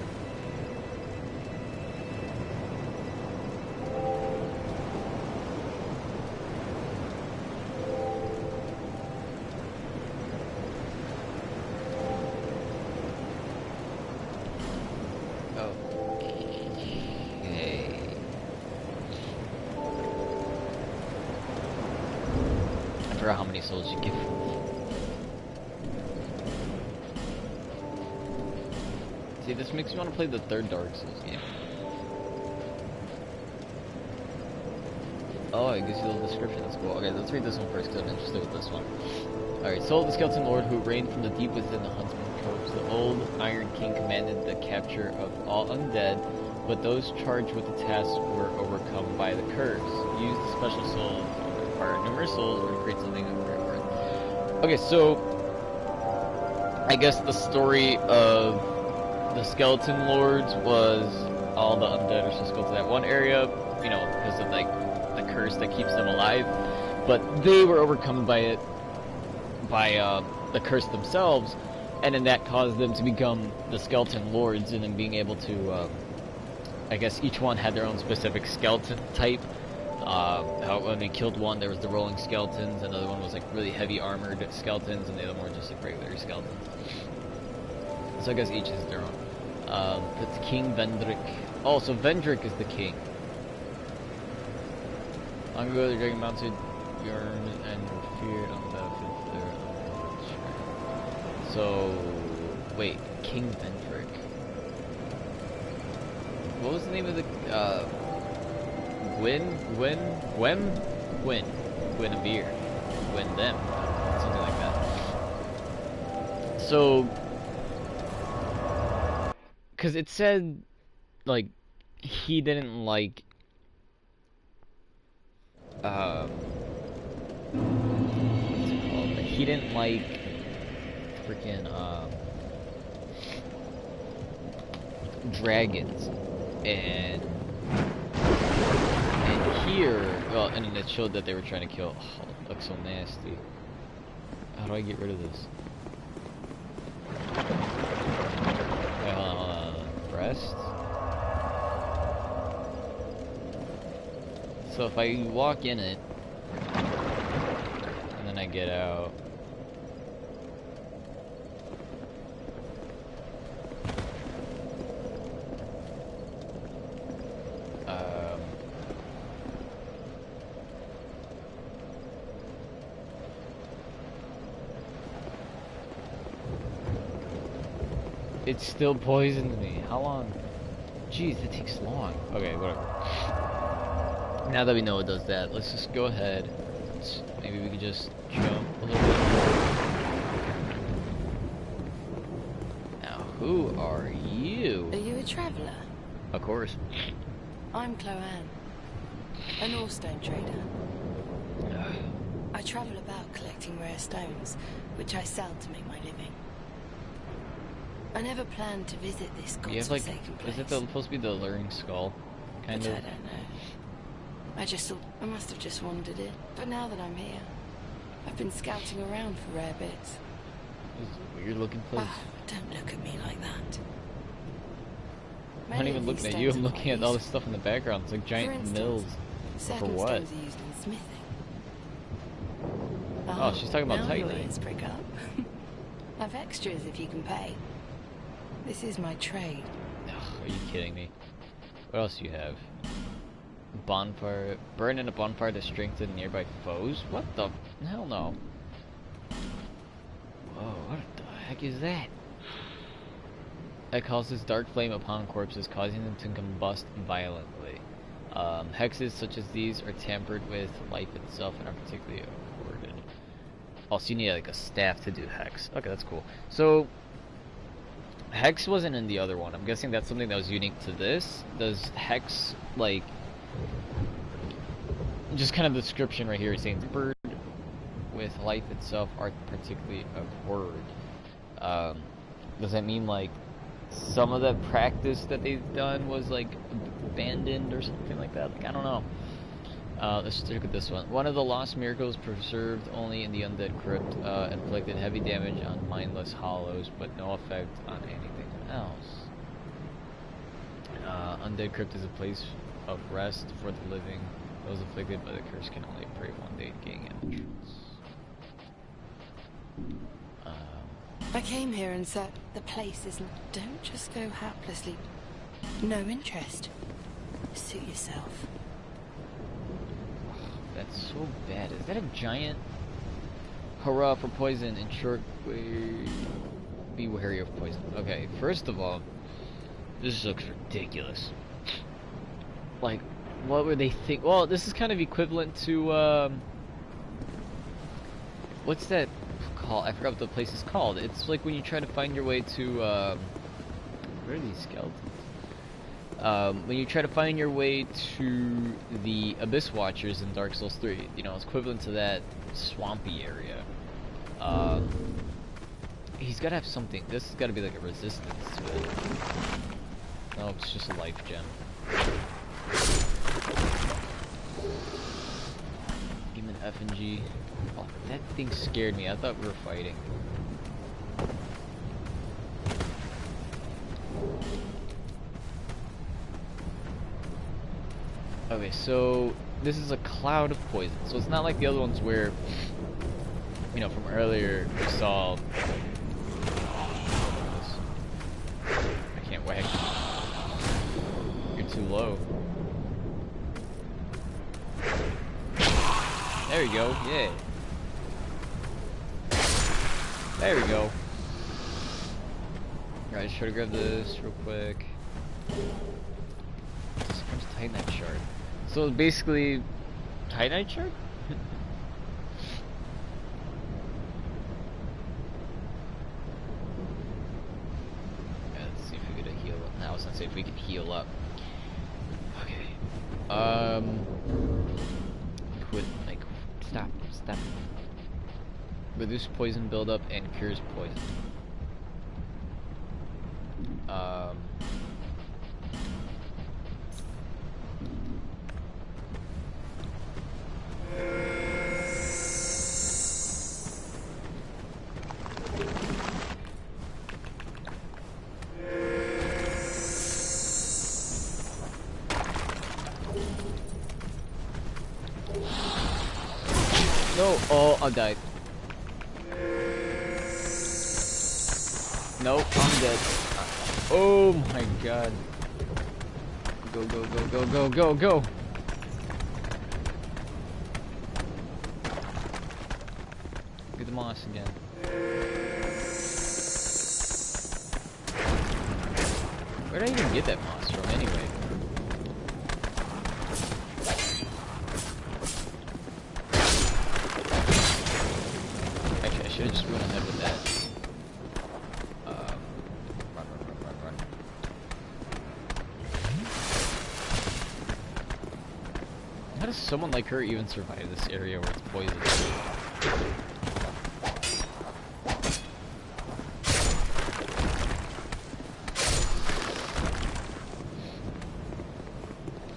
Speaker 1: How many souls you give. See, this makes me want to play the third Dark Souls game. Oh, it gives you a little description. That's cool. Okay, let's read this one first because I'm interested with this one. Alright, Soul of the Skeleton Lord who reigned from the deep within the Huntsman Coves. The old Iron King commanded the capture of all undead, but those charged with the task were overcome by the curse. Use the special souls to acquire numerous souls or to create something of great worth. Okay, so I guess the story of the Skeleton Lords was all the undead are supposed to go to that one area, you know, because of like the curse that keeps them alive, but they were overcome by it, by the curse themselves, and then that caused them to become the Skeleton Lords, and then being able to, I guess each one had their own specific skeleton type. How when they killed one, there was the rolling skeletons, another one was like really heavy armored skeletons, and the other one were just like regular skeletons. So I guess each is their own. It's King Vendrick. Oh, so Vendrick is the king. Long ago, the dragon mounted yearned and feared on the battlefield there. So, wait, King Vendrick. What was the name of the Guinevere, them, something like that. So, because it said, like, he didn't like, what's it called? He didn't like, freaking, dragons, and here, well, and then it showed that they were trying to kill. Oh, it looks so nasty. How do I get rid of this? Wait, hold on. Rest. So if I walk in it, and then I get out. It still poisons me. How long? Jeez, it takes long. Okay, whatever. Now that we know it does that, let's just go ahead. Maybe we could just jump a little bit. Now, who are you?
Speaker 4: Are you a traveler?
Speaker 1: Of course.
Speaker 4: I'm Chloanne, an Orstone trader. I travel about collecting rare stones, which I sell to make my living. I never planned to visit this
Speaker 1: You have like,
Speaker 4: godforsaken place.
Speaker 1: is it supposed to be the alluring skull? Kind
Speaker 4: but
Speaker 1: of.
Speaker 4: I don't know. I just thought I must have just wandered it. But now that I'm here, I've been scouting around for rare bits.
Speaker 1: It's a weird looking place.
Speaker 4: Oh, don't look at me like that.
Speaker 1: I'm not even looking at you, I'm looking at all this stuff in the background. It's like giant mills.
Speaker 4: Certain
Speaker 1: what?
Speaker 4: stones are used in smithing.
Speaker 1: Oh, she's talking about
Speaker 4: now your
Speaker 1: Titan.
Speaker 4: ears prick up. I've extras if you can pay. This is my trade.
Speaker 1: Ugh, are you kidding me? What else do you have? Bonfire. Burn in a bonfire to strengthen nearby foes? What the? Hell no. Whoa, what the heck is that? That causes dark flame upon corpses, causing them to combust violently. Hexes such as these are tampered with life itself and are particularly awarded. Oh, so you need like a staff to do hex. Okay, that's cool. So, hex wasn't in the other one. I'm guessing that's something that was unique to this. Does hex, like, just kind of the description right here is saying bird with life itself are particularly abhorred. Does that mean like some of the practice that they've done was like abandoned or something like that? Like, I don't know. Let's look at this one. One of the lost miracles preserved only in the undead crypt, inflicted heavy damage on mindless hollows, but no effect on anything else. Undead crypt is a place of rest for the living. Those afflicted by the curse can only pray one day to gain entrance.
Speaker 4: I came here and said the place isn't. Don't just go haplessly. No interest. Suit yourself.
Speaker 1: That's so bad. Is that a giant? Hurrah for poison! In short, be wary of poison. Okay, first of all, this looks ridiculous. Like, what would they think? Well, this is kind of equivalent to what's that called? I forgot what the place is called. It's like when you try to find your way to where are these skeletons? When you try to find your way to the Abyss Watchers in Dark Souls 3, you know, it's equivalent to that swampy area. He's gotta have something. This has gotta be like a resistance to it. No, it's just a life gem. Give him an F and G. Oh, that thing scared me. I thought we were fighting. Okay, so this is a cloud of poison. So it's not like the other ones where, you know, from earlier we saw. I can't whack. You're too low. There you go. Yeah. There we go. Alright, just try to grab this real quick. Where's Titanite shard? So basically, Titanite shard? Let's see if we get a heal up. No, I was gonna say if we could heal up. Okay. Quit. Like, stop. Reduce poison buildup and cures poison. No, oh, I died. Nope, I'm dead. Oh my god. Go, go, go, go, go, go, go! Get the moss again. Where did I even get that moss from anyway? does someone like her even survive this area where it's poisonous?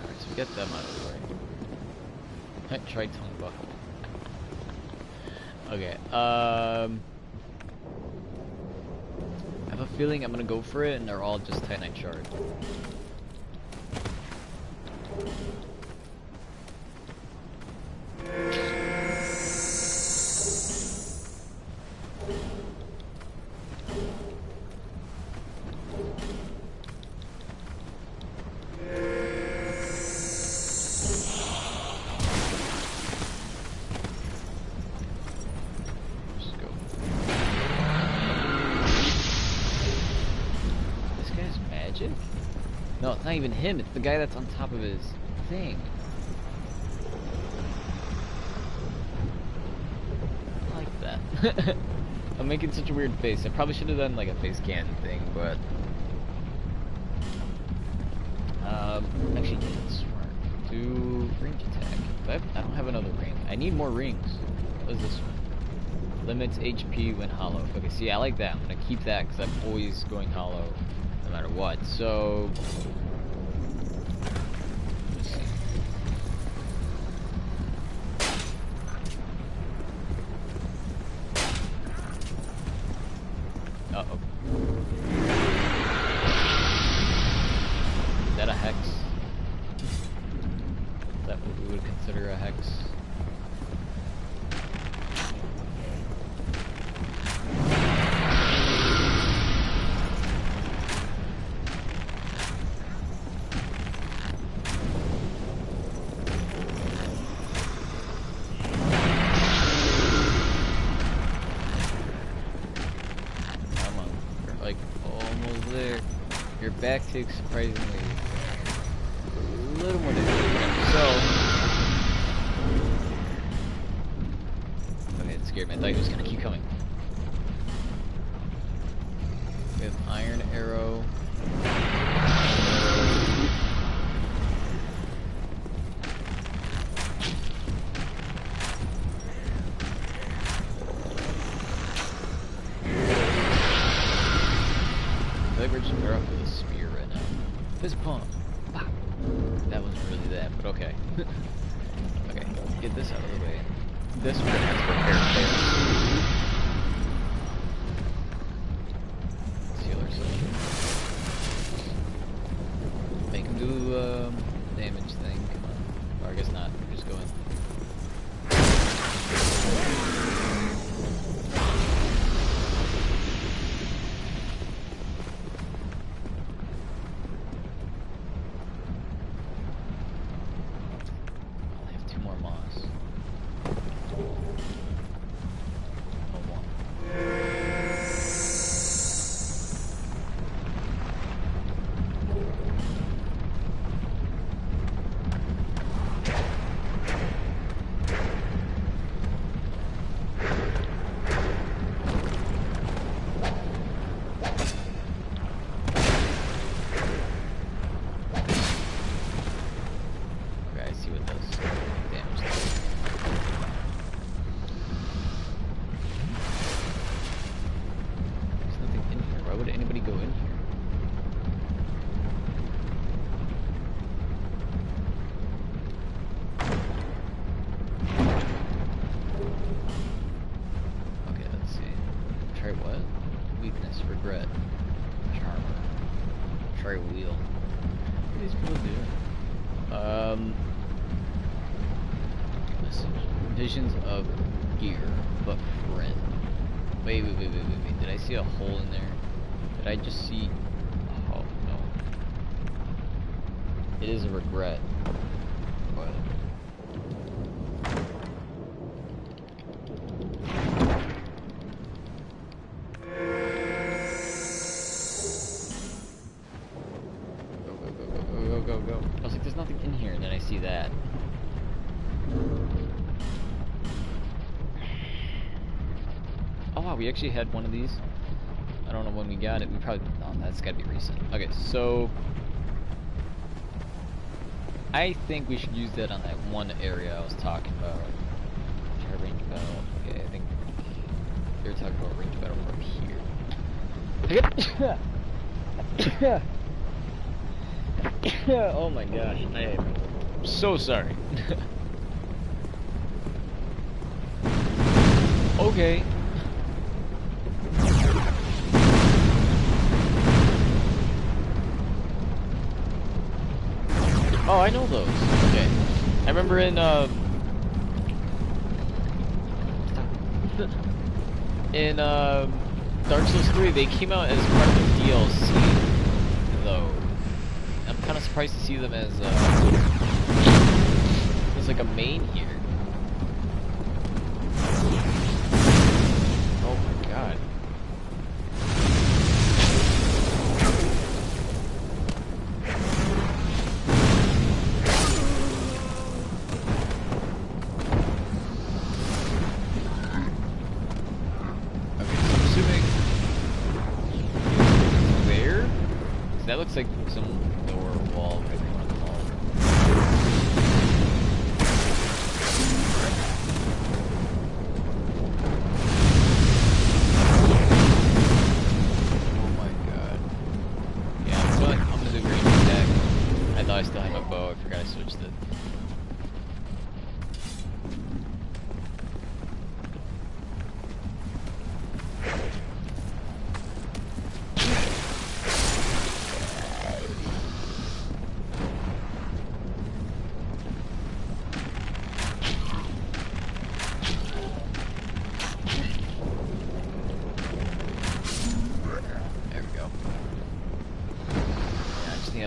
Speaker 1: Alright, so we get them out of the way. Try tongue buckle. Okay, I have a feeling I'm gonna go for it and they're all just Titanite shards. No, it's not even him, it's the guy that's on top of his thing. I like that. I'm making such a weird face. I probably should have done like a face can thing, but... actually, yeah, that's smart. Do range attack. I don't have another ring. I need more rings. What is this one? Limits HP when hollow. Okay, see, I like that. I'm gonna keep that because I'm always going hollow. No matter what. So let's see. Uh-oh. Is that a hex? Is that what we would consider a hex? Your back takes surprisingly a little more damage. So, okay, it scared me. I thought he was gonna keep coming. We have iron arrow. We're just better off with a spear right now. Fist pump. Wow. That wasn't really that, but okay. Okay, get this out of the way. This we're gonna have to repair. Heal ourselves. Make him do damage thing. Come on. Or I guess not. We're just going. Regret. Charmer. Try wheel. What are these people doing? Message. Visions of gear, but friend. Wait. Did I see a hole in there? Did I just see... Oh, no. It is a regret. But... Go. I was like, there's nothing in here, and then I see that. Oh wow, we actually had one of these. I don't know when we got it. We probably... Oh, that's gotta be recent. Okay, so... I think we should use that on that one area I was talking about. Try range battle. Okay, I think they were talking about range battle from here. Oh my gosh, I am so sorry. Okay. Oh, I know those. Okay. I remember in Dark Souls 3 they came out as part of the DLC though. I'm kind of surprised to see them as like a main here. Oh my god. That looks like some door wall, whatever you want to call it. Oh my god. Yeah, I'm gonna do range attack. I thought I still had my bow, I forgot I switched it.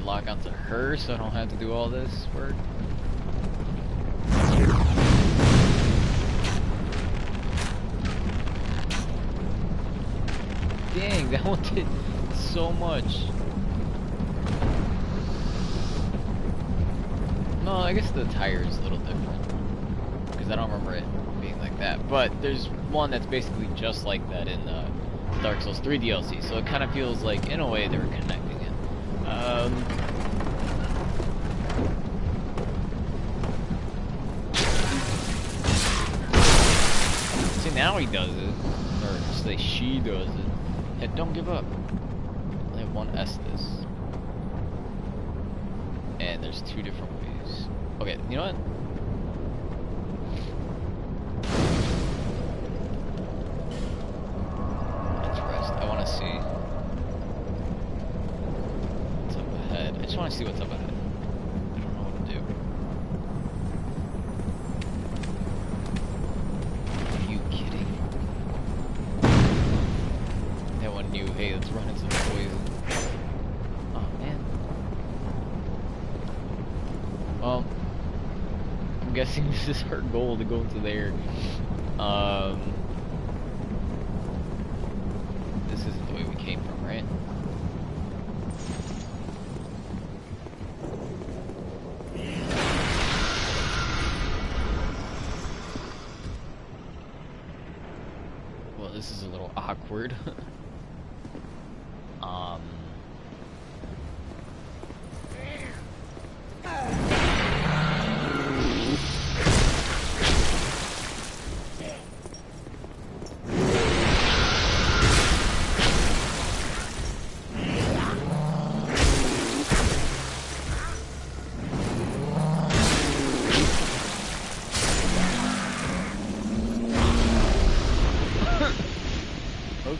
Speaker 1: Lock onto her so I don't have to do all this work. Dang, that one did so much. No, I guess the tire is a little different because I don't remember it being like that. But there's one that's basically just like that in Dark Souls 3 DLC, so it kind of feels like, in a way, they were connecting it. See, now he does it, or say she does it. Hey, don't give up. I have one Estus, and there's two different ways. Okay, you know what? Let's rest. I want to see. I just want to see what's up ahead. I don't know what to do. Are you kidding? That one knew, hey, let's run into the poison. Oh, man. Well, I'm guessing this is her goal to go into there. This isn't the way we came from, right? This is a little awkward.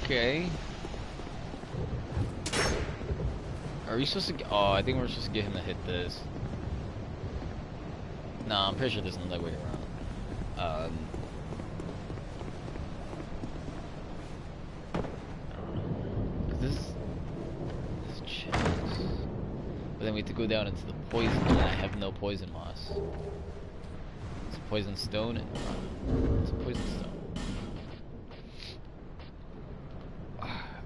Speaker 1: Okay. Are we supposed to get... Oh, I think we're supposed to get him to hit this. Nah, I'm pretty sure there's no other way around. I don't know. This chest. But then we have to go down into the poison, and I have no poison moss. It's a poison stone, and it's a poison stone.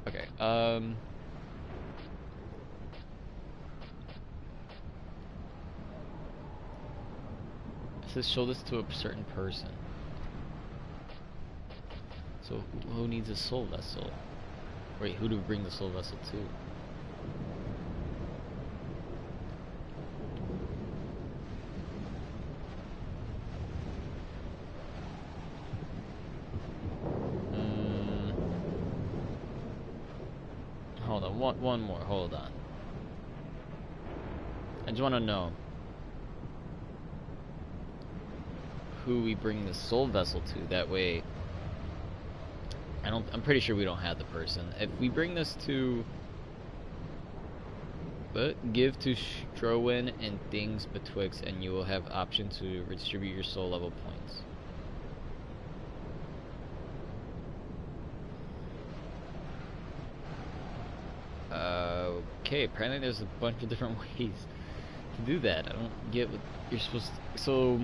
Speaker 1: Okay, it says show this to a certain person. So who needs a soul vessel? Wait, who do we bring the soul vessel to? hold on, one more, hold on. I just want to know who we bring the soul vessel to. That way, I'm pretty sure we don't have the person. If we bring this to, but give to Strowen and things betwixt, and you will have option to redistribute your soul level points. Okay, apparently there's a bunch of different ways to do that. I don't get what you're supposed to, so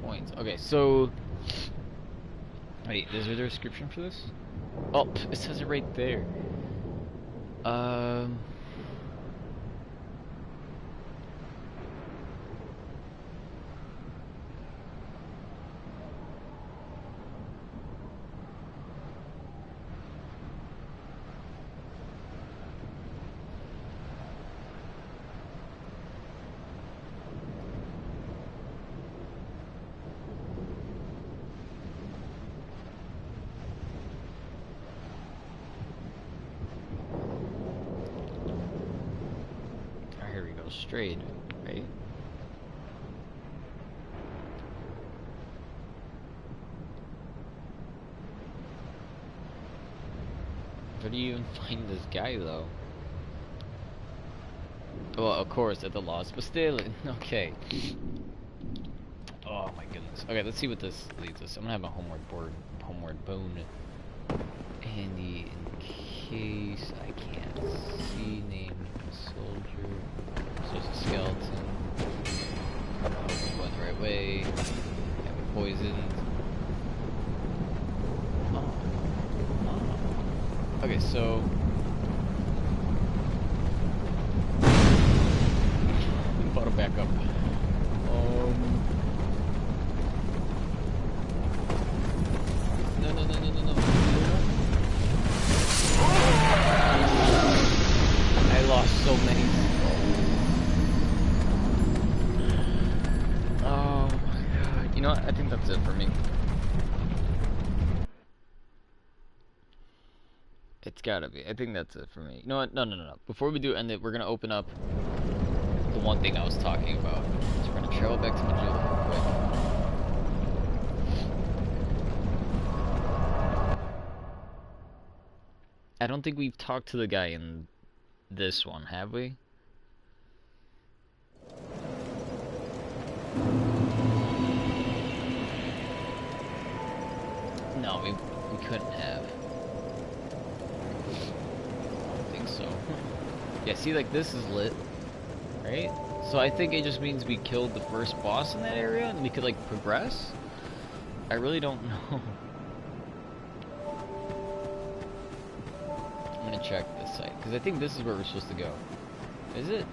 Speaker 1: points. Okay, so wait, is there a description for this? Oh, it says it right there. Here we go, straight, right? Where do you even find this guy, though? Well, of course, at the Lost, but still, okay. Oh my goodness. Okay, let's see what this leads us. I'm gonna have a homeward bone handy in case I can't see. Name soldier. So it's a skeleton. I hope I'm going the right way. I'm poisoned. Oh. Okay, so bottle back up. No. I lost so many. Oh my god. You know what? I think that's it for me. It's gotta be. I think that's it for me. You know what? No. Before we do end it, we're gonna open up the one thing I was talking about. So we're gonna travel back to Majula real quick. I don't think we've talked to the guy in this one, have we? No, we couldn't have. I don't think so. Yeah, see, like, this is lit, right? So I think it just means we killed the first boss in that area and we could, like, progress? I really don't know. I'm gonna check this site, because I think this is where we're supposed to go. Is it?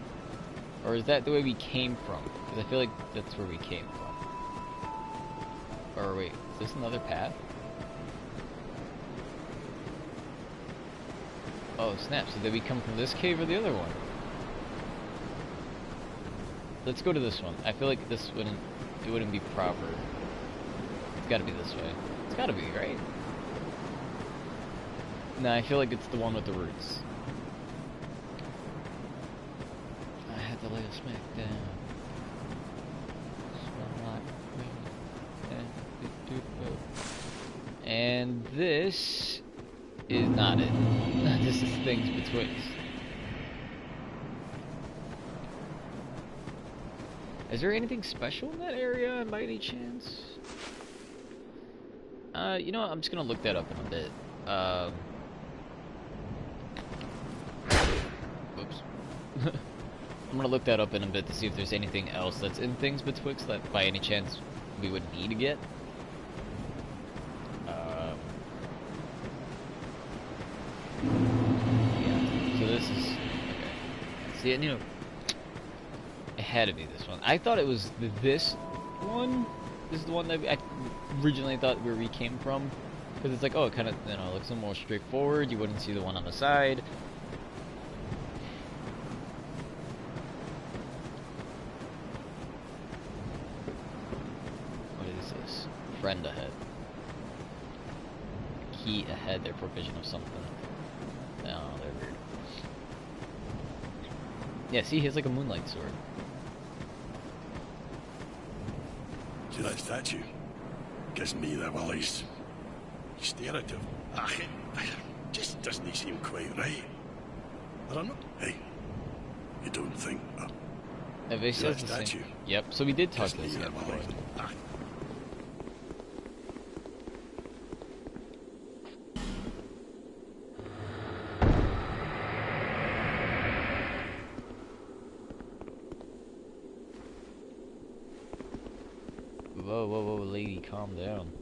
Speaker 1: Or is that the way we came from? Because I feel like that's where we came from. Or wait, is this another path? Oh snap, so did we come from this cave or the other one? Let's go to this one. I feel like this wouldn't be proper. It's gotta be this way. It's gotta be, right? No, I feel like it's the one with the roots. I had to lay a smack down. And this is not it. This is things betwixt. Is there anything special in that area by any chance? You know what? I'm just gonna look that up in a bit. Oops. I'm gonna look that up in a bit to see if there's anything else that's in things betwixt that by any chance we would need to get. Yeah, so this is okay. See, you know, it had to be this one. I thought it was this one. This is the one that I originally thought where we came from. Because it's like, oh, it kind of, you know, looks a little more straightforward. You wouldn't see the one on the side. What is this? Friend ahead. Key ahead, their provision of something. I don't know, they're weird. Yeah, see, he has like a moonlight sword.
Speaker 5: See that statue? Gives me the willies. You stare at him. It just doesn't seem quite right. I don't know. Hey, you don't think that?
Speaker 1: If they says the
Speaker 5: statue?
Speaker 1: same. Yep, so we did talk
Speaker 5: Gives
Speaker 1: to this
Speaker 5: me
Speaker 1: guy
Speaker 5: the
Speaker 1: before.
Speaker 5: willies.
Speaker 1: Whoa, whoa, whoa, lady, calm down.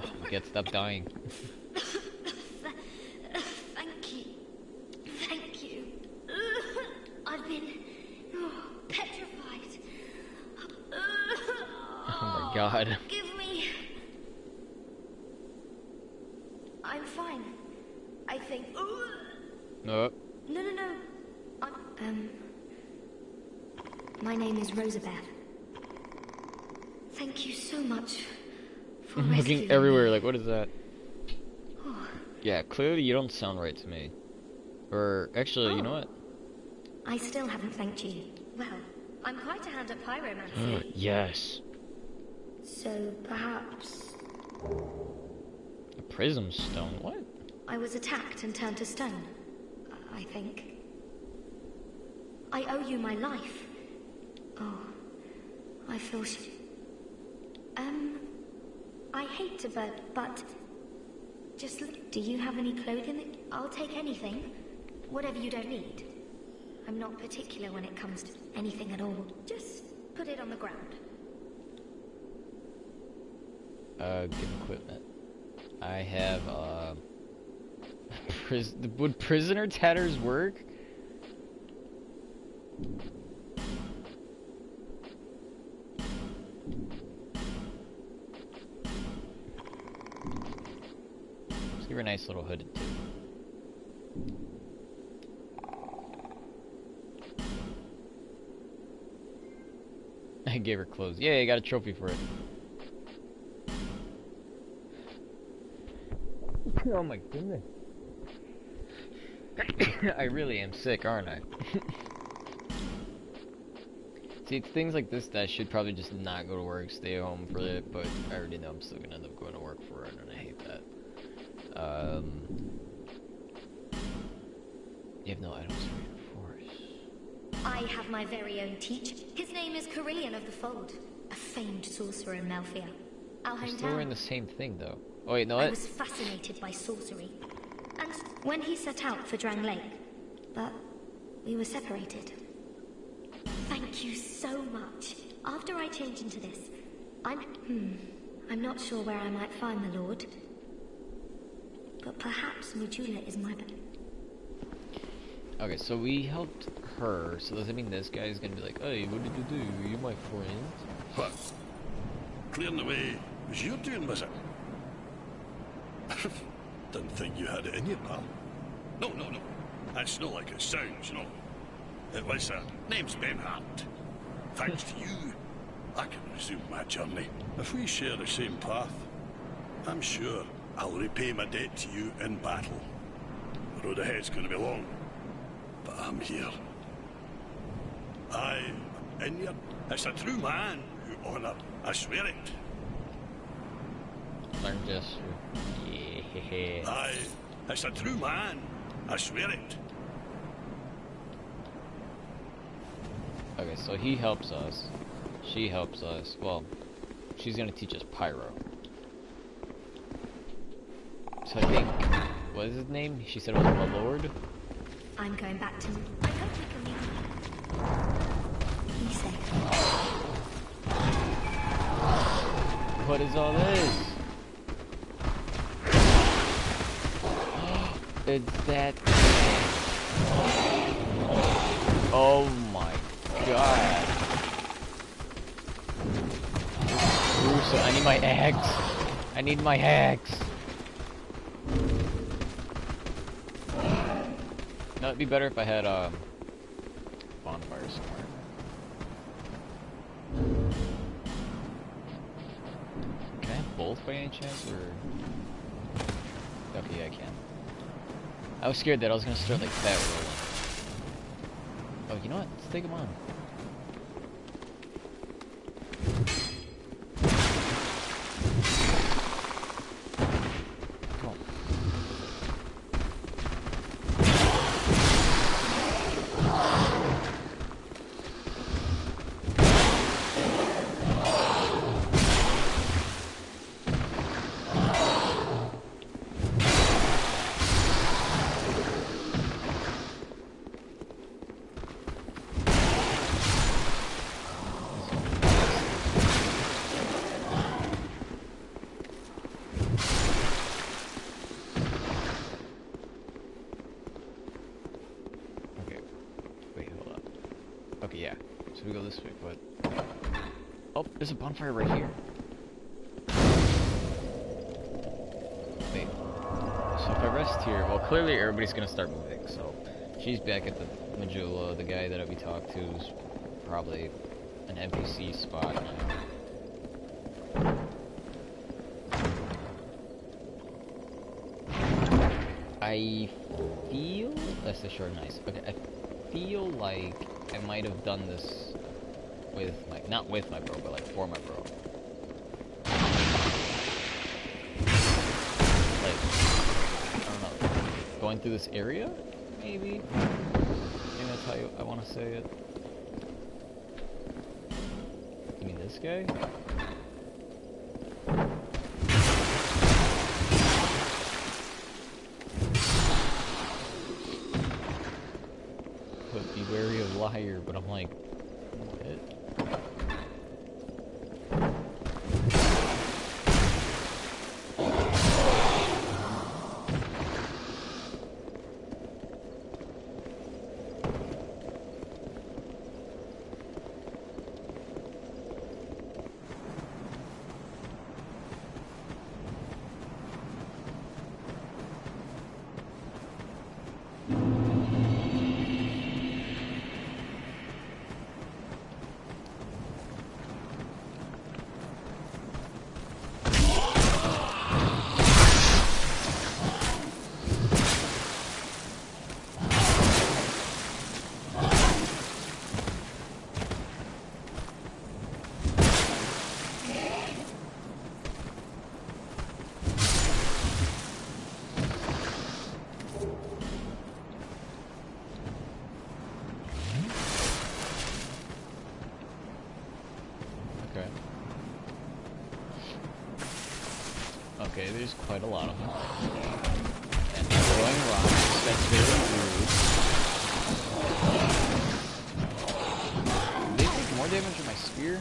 Speaker 1: Oh my god, stop dying.
Speaker 4: Thank you. Thank you. I've been petrified.
Speaker 1: Oh my god.
Speaker 4: Give me. I'm fine. I think.
Speaker 1: No.
Speaker 4: No. My name is Rosabeth. Thank you so much for
Speaker 1: I'm
Speaker 4: rescuing
Speaker 1: looking everywhere,
Speaker 4: me.
Speaker 1: like, what is that? Yeah, clearly you don't sound right to me. Or, actually, you know what?
Speaker 4: I still haven't thanked you. Well, I'm quite a hand at pyromancy.
Speaker 1: Yes.
Speaker 4: So perhaps
Speaker 1: A prism stone, what?
Speaker 4: I was attacked and turned to stone. I think. I owe you my life. Oh, I feel I hate to but just look. Do you have any clothing? I'll take anything. Whatever you don't need. I'm not particular when it comes to anything at all. Just put it on the ground.
Speaker 1: Good equipment. I have, would prisoner tatters work? Let's give her a nice little hooded too. I gave her clothes. Yeah, I got a trophy for it. Oh my goodness. I really am sick, aren't I? See, it's things like this that I should probably just not go to work, stay home for it, but I already know I'm still gonna end up going to work for it, and I hate that. You have no items for reinforce.
Speaker 4: I have my very own teacher. His name is Carillion of the Fold, a famed sorcerer in Melfia. Our
Speaker 1: We're still wearing
Speaker 4: hometown.
Speaker 1: the same thing, though. Oh wait, no,
Speaker 4: I
Speaker 1: what?
Speaker 4: was fascinated by sorcery. And when he set out for Drang Lake, but we were separated. Thank you so much. After I change into this, I'm not sure where I might find the Lord. But perhaps Mujula is my...
Speaker 1: Okay, so we helped her, so does that mean this guy is gonna be like, hey, what did you do? You my friend?
Speaker 5: What? Clearing the way was you doing, was it? Didn't think you had it in you, pal. No. That's not like it sounds, no. It was, name's Ben Hart. Thanks to you, I can resume my journey. If we share the same path, I'm sure I'll repay my debt to you in battle. The road ahead's gonna be long, but I'm here. In your... It's a true man who honour, I swear it.
Speaker 1: Learn gesture. Yeah.
Speaker 5: It's a true man, I swear it.
Speaker 1: Okay, so he helps us. She helps us. Well, she's gonna teach us pyro. So I think, what is his name? She said it was my lord?
Speaker 4: I'm going back to... I hope we can meet. Be safe.
Speaker 1: What is all this? It's that... Oh my god. So I need my axe. I need my axe. No, it'd be better if I had bonfire somewhere. Can I have both by any chance, or? Okay, yeah, I can. I was scared that I was gonna start like that rolling. Oh, you know what? Let's take them on. Come on. Okay, yeah. So we go this way, but... Oh, there's a bonfire right here. Wait. So if I rest here... Well, clearly everybody's gonna start moving, so... She's back at the Majula. The guy that we talked to is probably an NPC spot now. I feel... That's the short and nice. Okay, I feel like I might have done this with my... Not with my bro, but like for my bro. Like, I don't know. Going through this area? Maybe? Maybe that's how I want to say it. You mean this guy? But be wary of liar, but I'm like, what? Okay, there's quite a lot of them. And they're throwing rocks, that's very rude. Do they take more damage than my spear?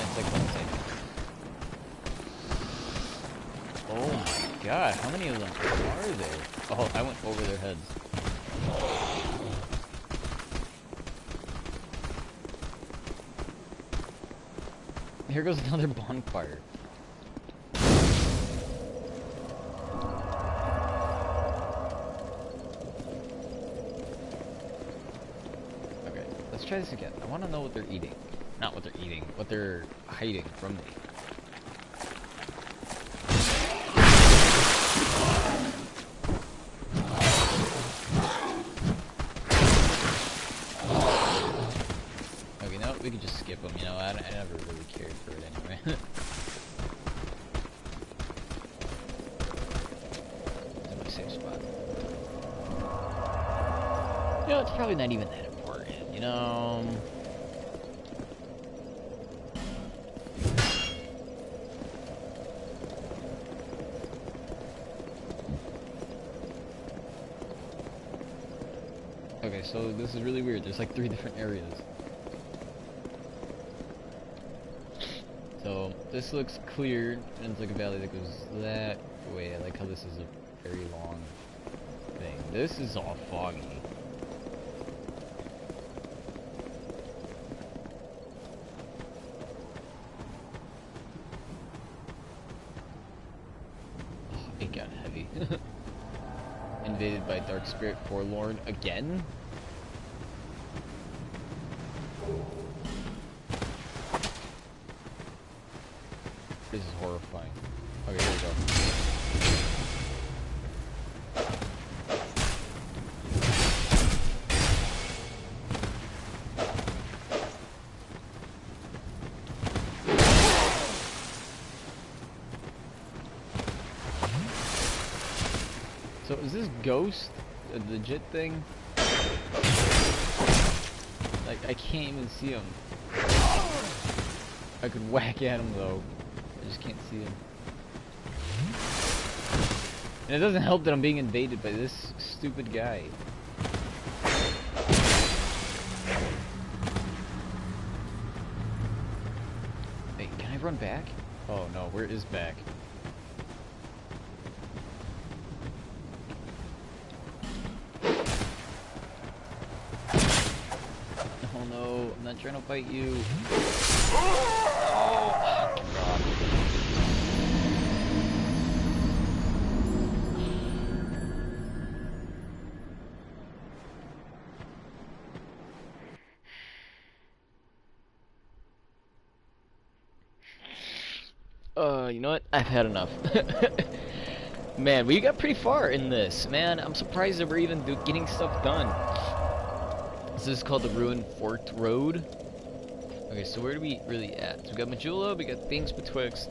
Speaker 1: It's like one thing. Oh my god, how many of them are there? Oh, I went over their heads. Here goes another bonfire. Okay, let's try this again. I want to know what they're eating. Not what they're eating, what they're hiding from me. Okay, no, we could just skip them, you know, I never really cared for it anyway. It's my safe spot. You know, it's probably not even that important, you know. Okay, so this is really weird. There's like 3 different areas. So this looks clear, and it's like a valley that goes that way. I like how this is a very long thing. This is all foggy. Invaded by Dark Spirit Forlorn again? This is horrifying. Okay, here we go. So is this ghost a legit thing? Like, I can't even see him. I could whack at him though. I just can't see him. And it doesn't help that I'm being invaded by this stupid guy. Wait, can I run back? Oh no, where is back? Oh no, I'm not trying to fight you. Oh, God. You know what? I've had enough. Man, we got pretty far in this. Man, I'm surprised that we're even getting stuff done. This is called the Ruined Forked Road. Okay, so where are we really at? So we got Majula, we got things betwixt.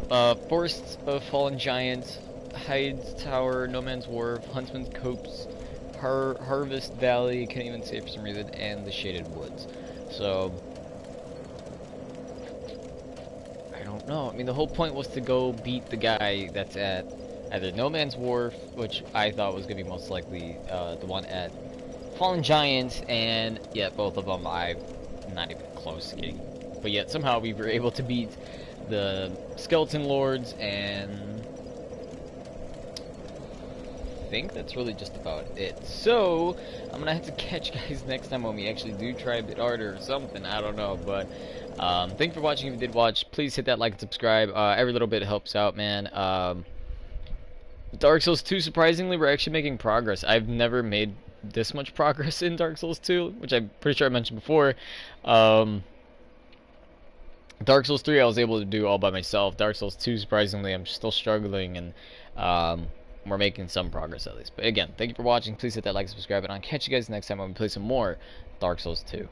Speaker 1: Forests of Fallen Giants, Hyde's Tower, No Man's Wharf, Huntsman's Copse, Harvest Valley, can't even say it for some reason, and the Shaded Woods. So, I don't know. I mean, the whole point was to go beat the guy that's at either No Man's Wharf, which I thought was going to be most likely the one at Fallen Giants, and yeah, both of them I'm not even close to getting. But yet, somehow we were able to beat the Skeleton Lords, and I think that's really just about it. So, I'm gonna have to catch you guys next time when we actually do try a bit harder or something, I don't know, but thank you for watching. If you did watch, please hit that like and subscribe. Every little bit helps out, man. Dark Souls 2, surprisingly, we're actually making progress. I've never made this much progress in Dark Souls 2, which I'm pretty sure I mentioned before. Dark Souls 3 I was able to do all by myself. Dark Souls 2, surprisingly, I'm still struggling, and we're making some progress at least. But again, thank you for watching. Please hit that like and subscribe, and I'll catch you guys next time when we play some more Dark Souls 2.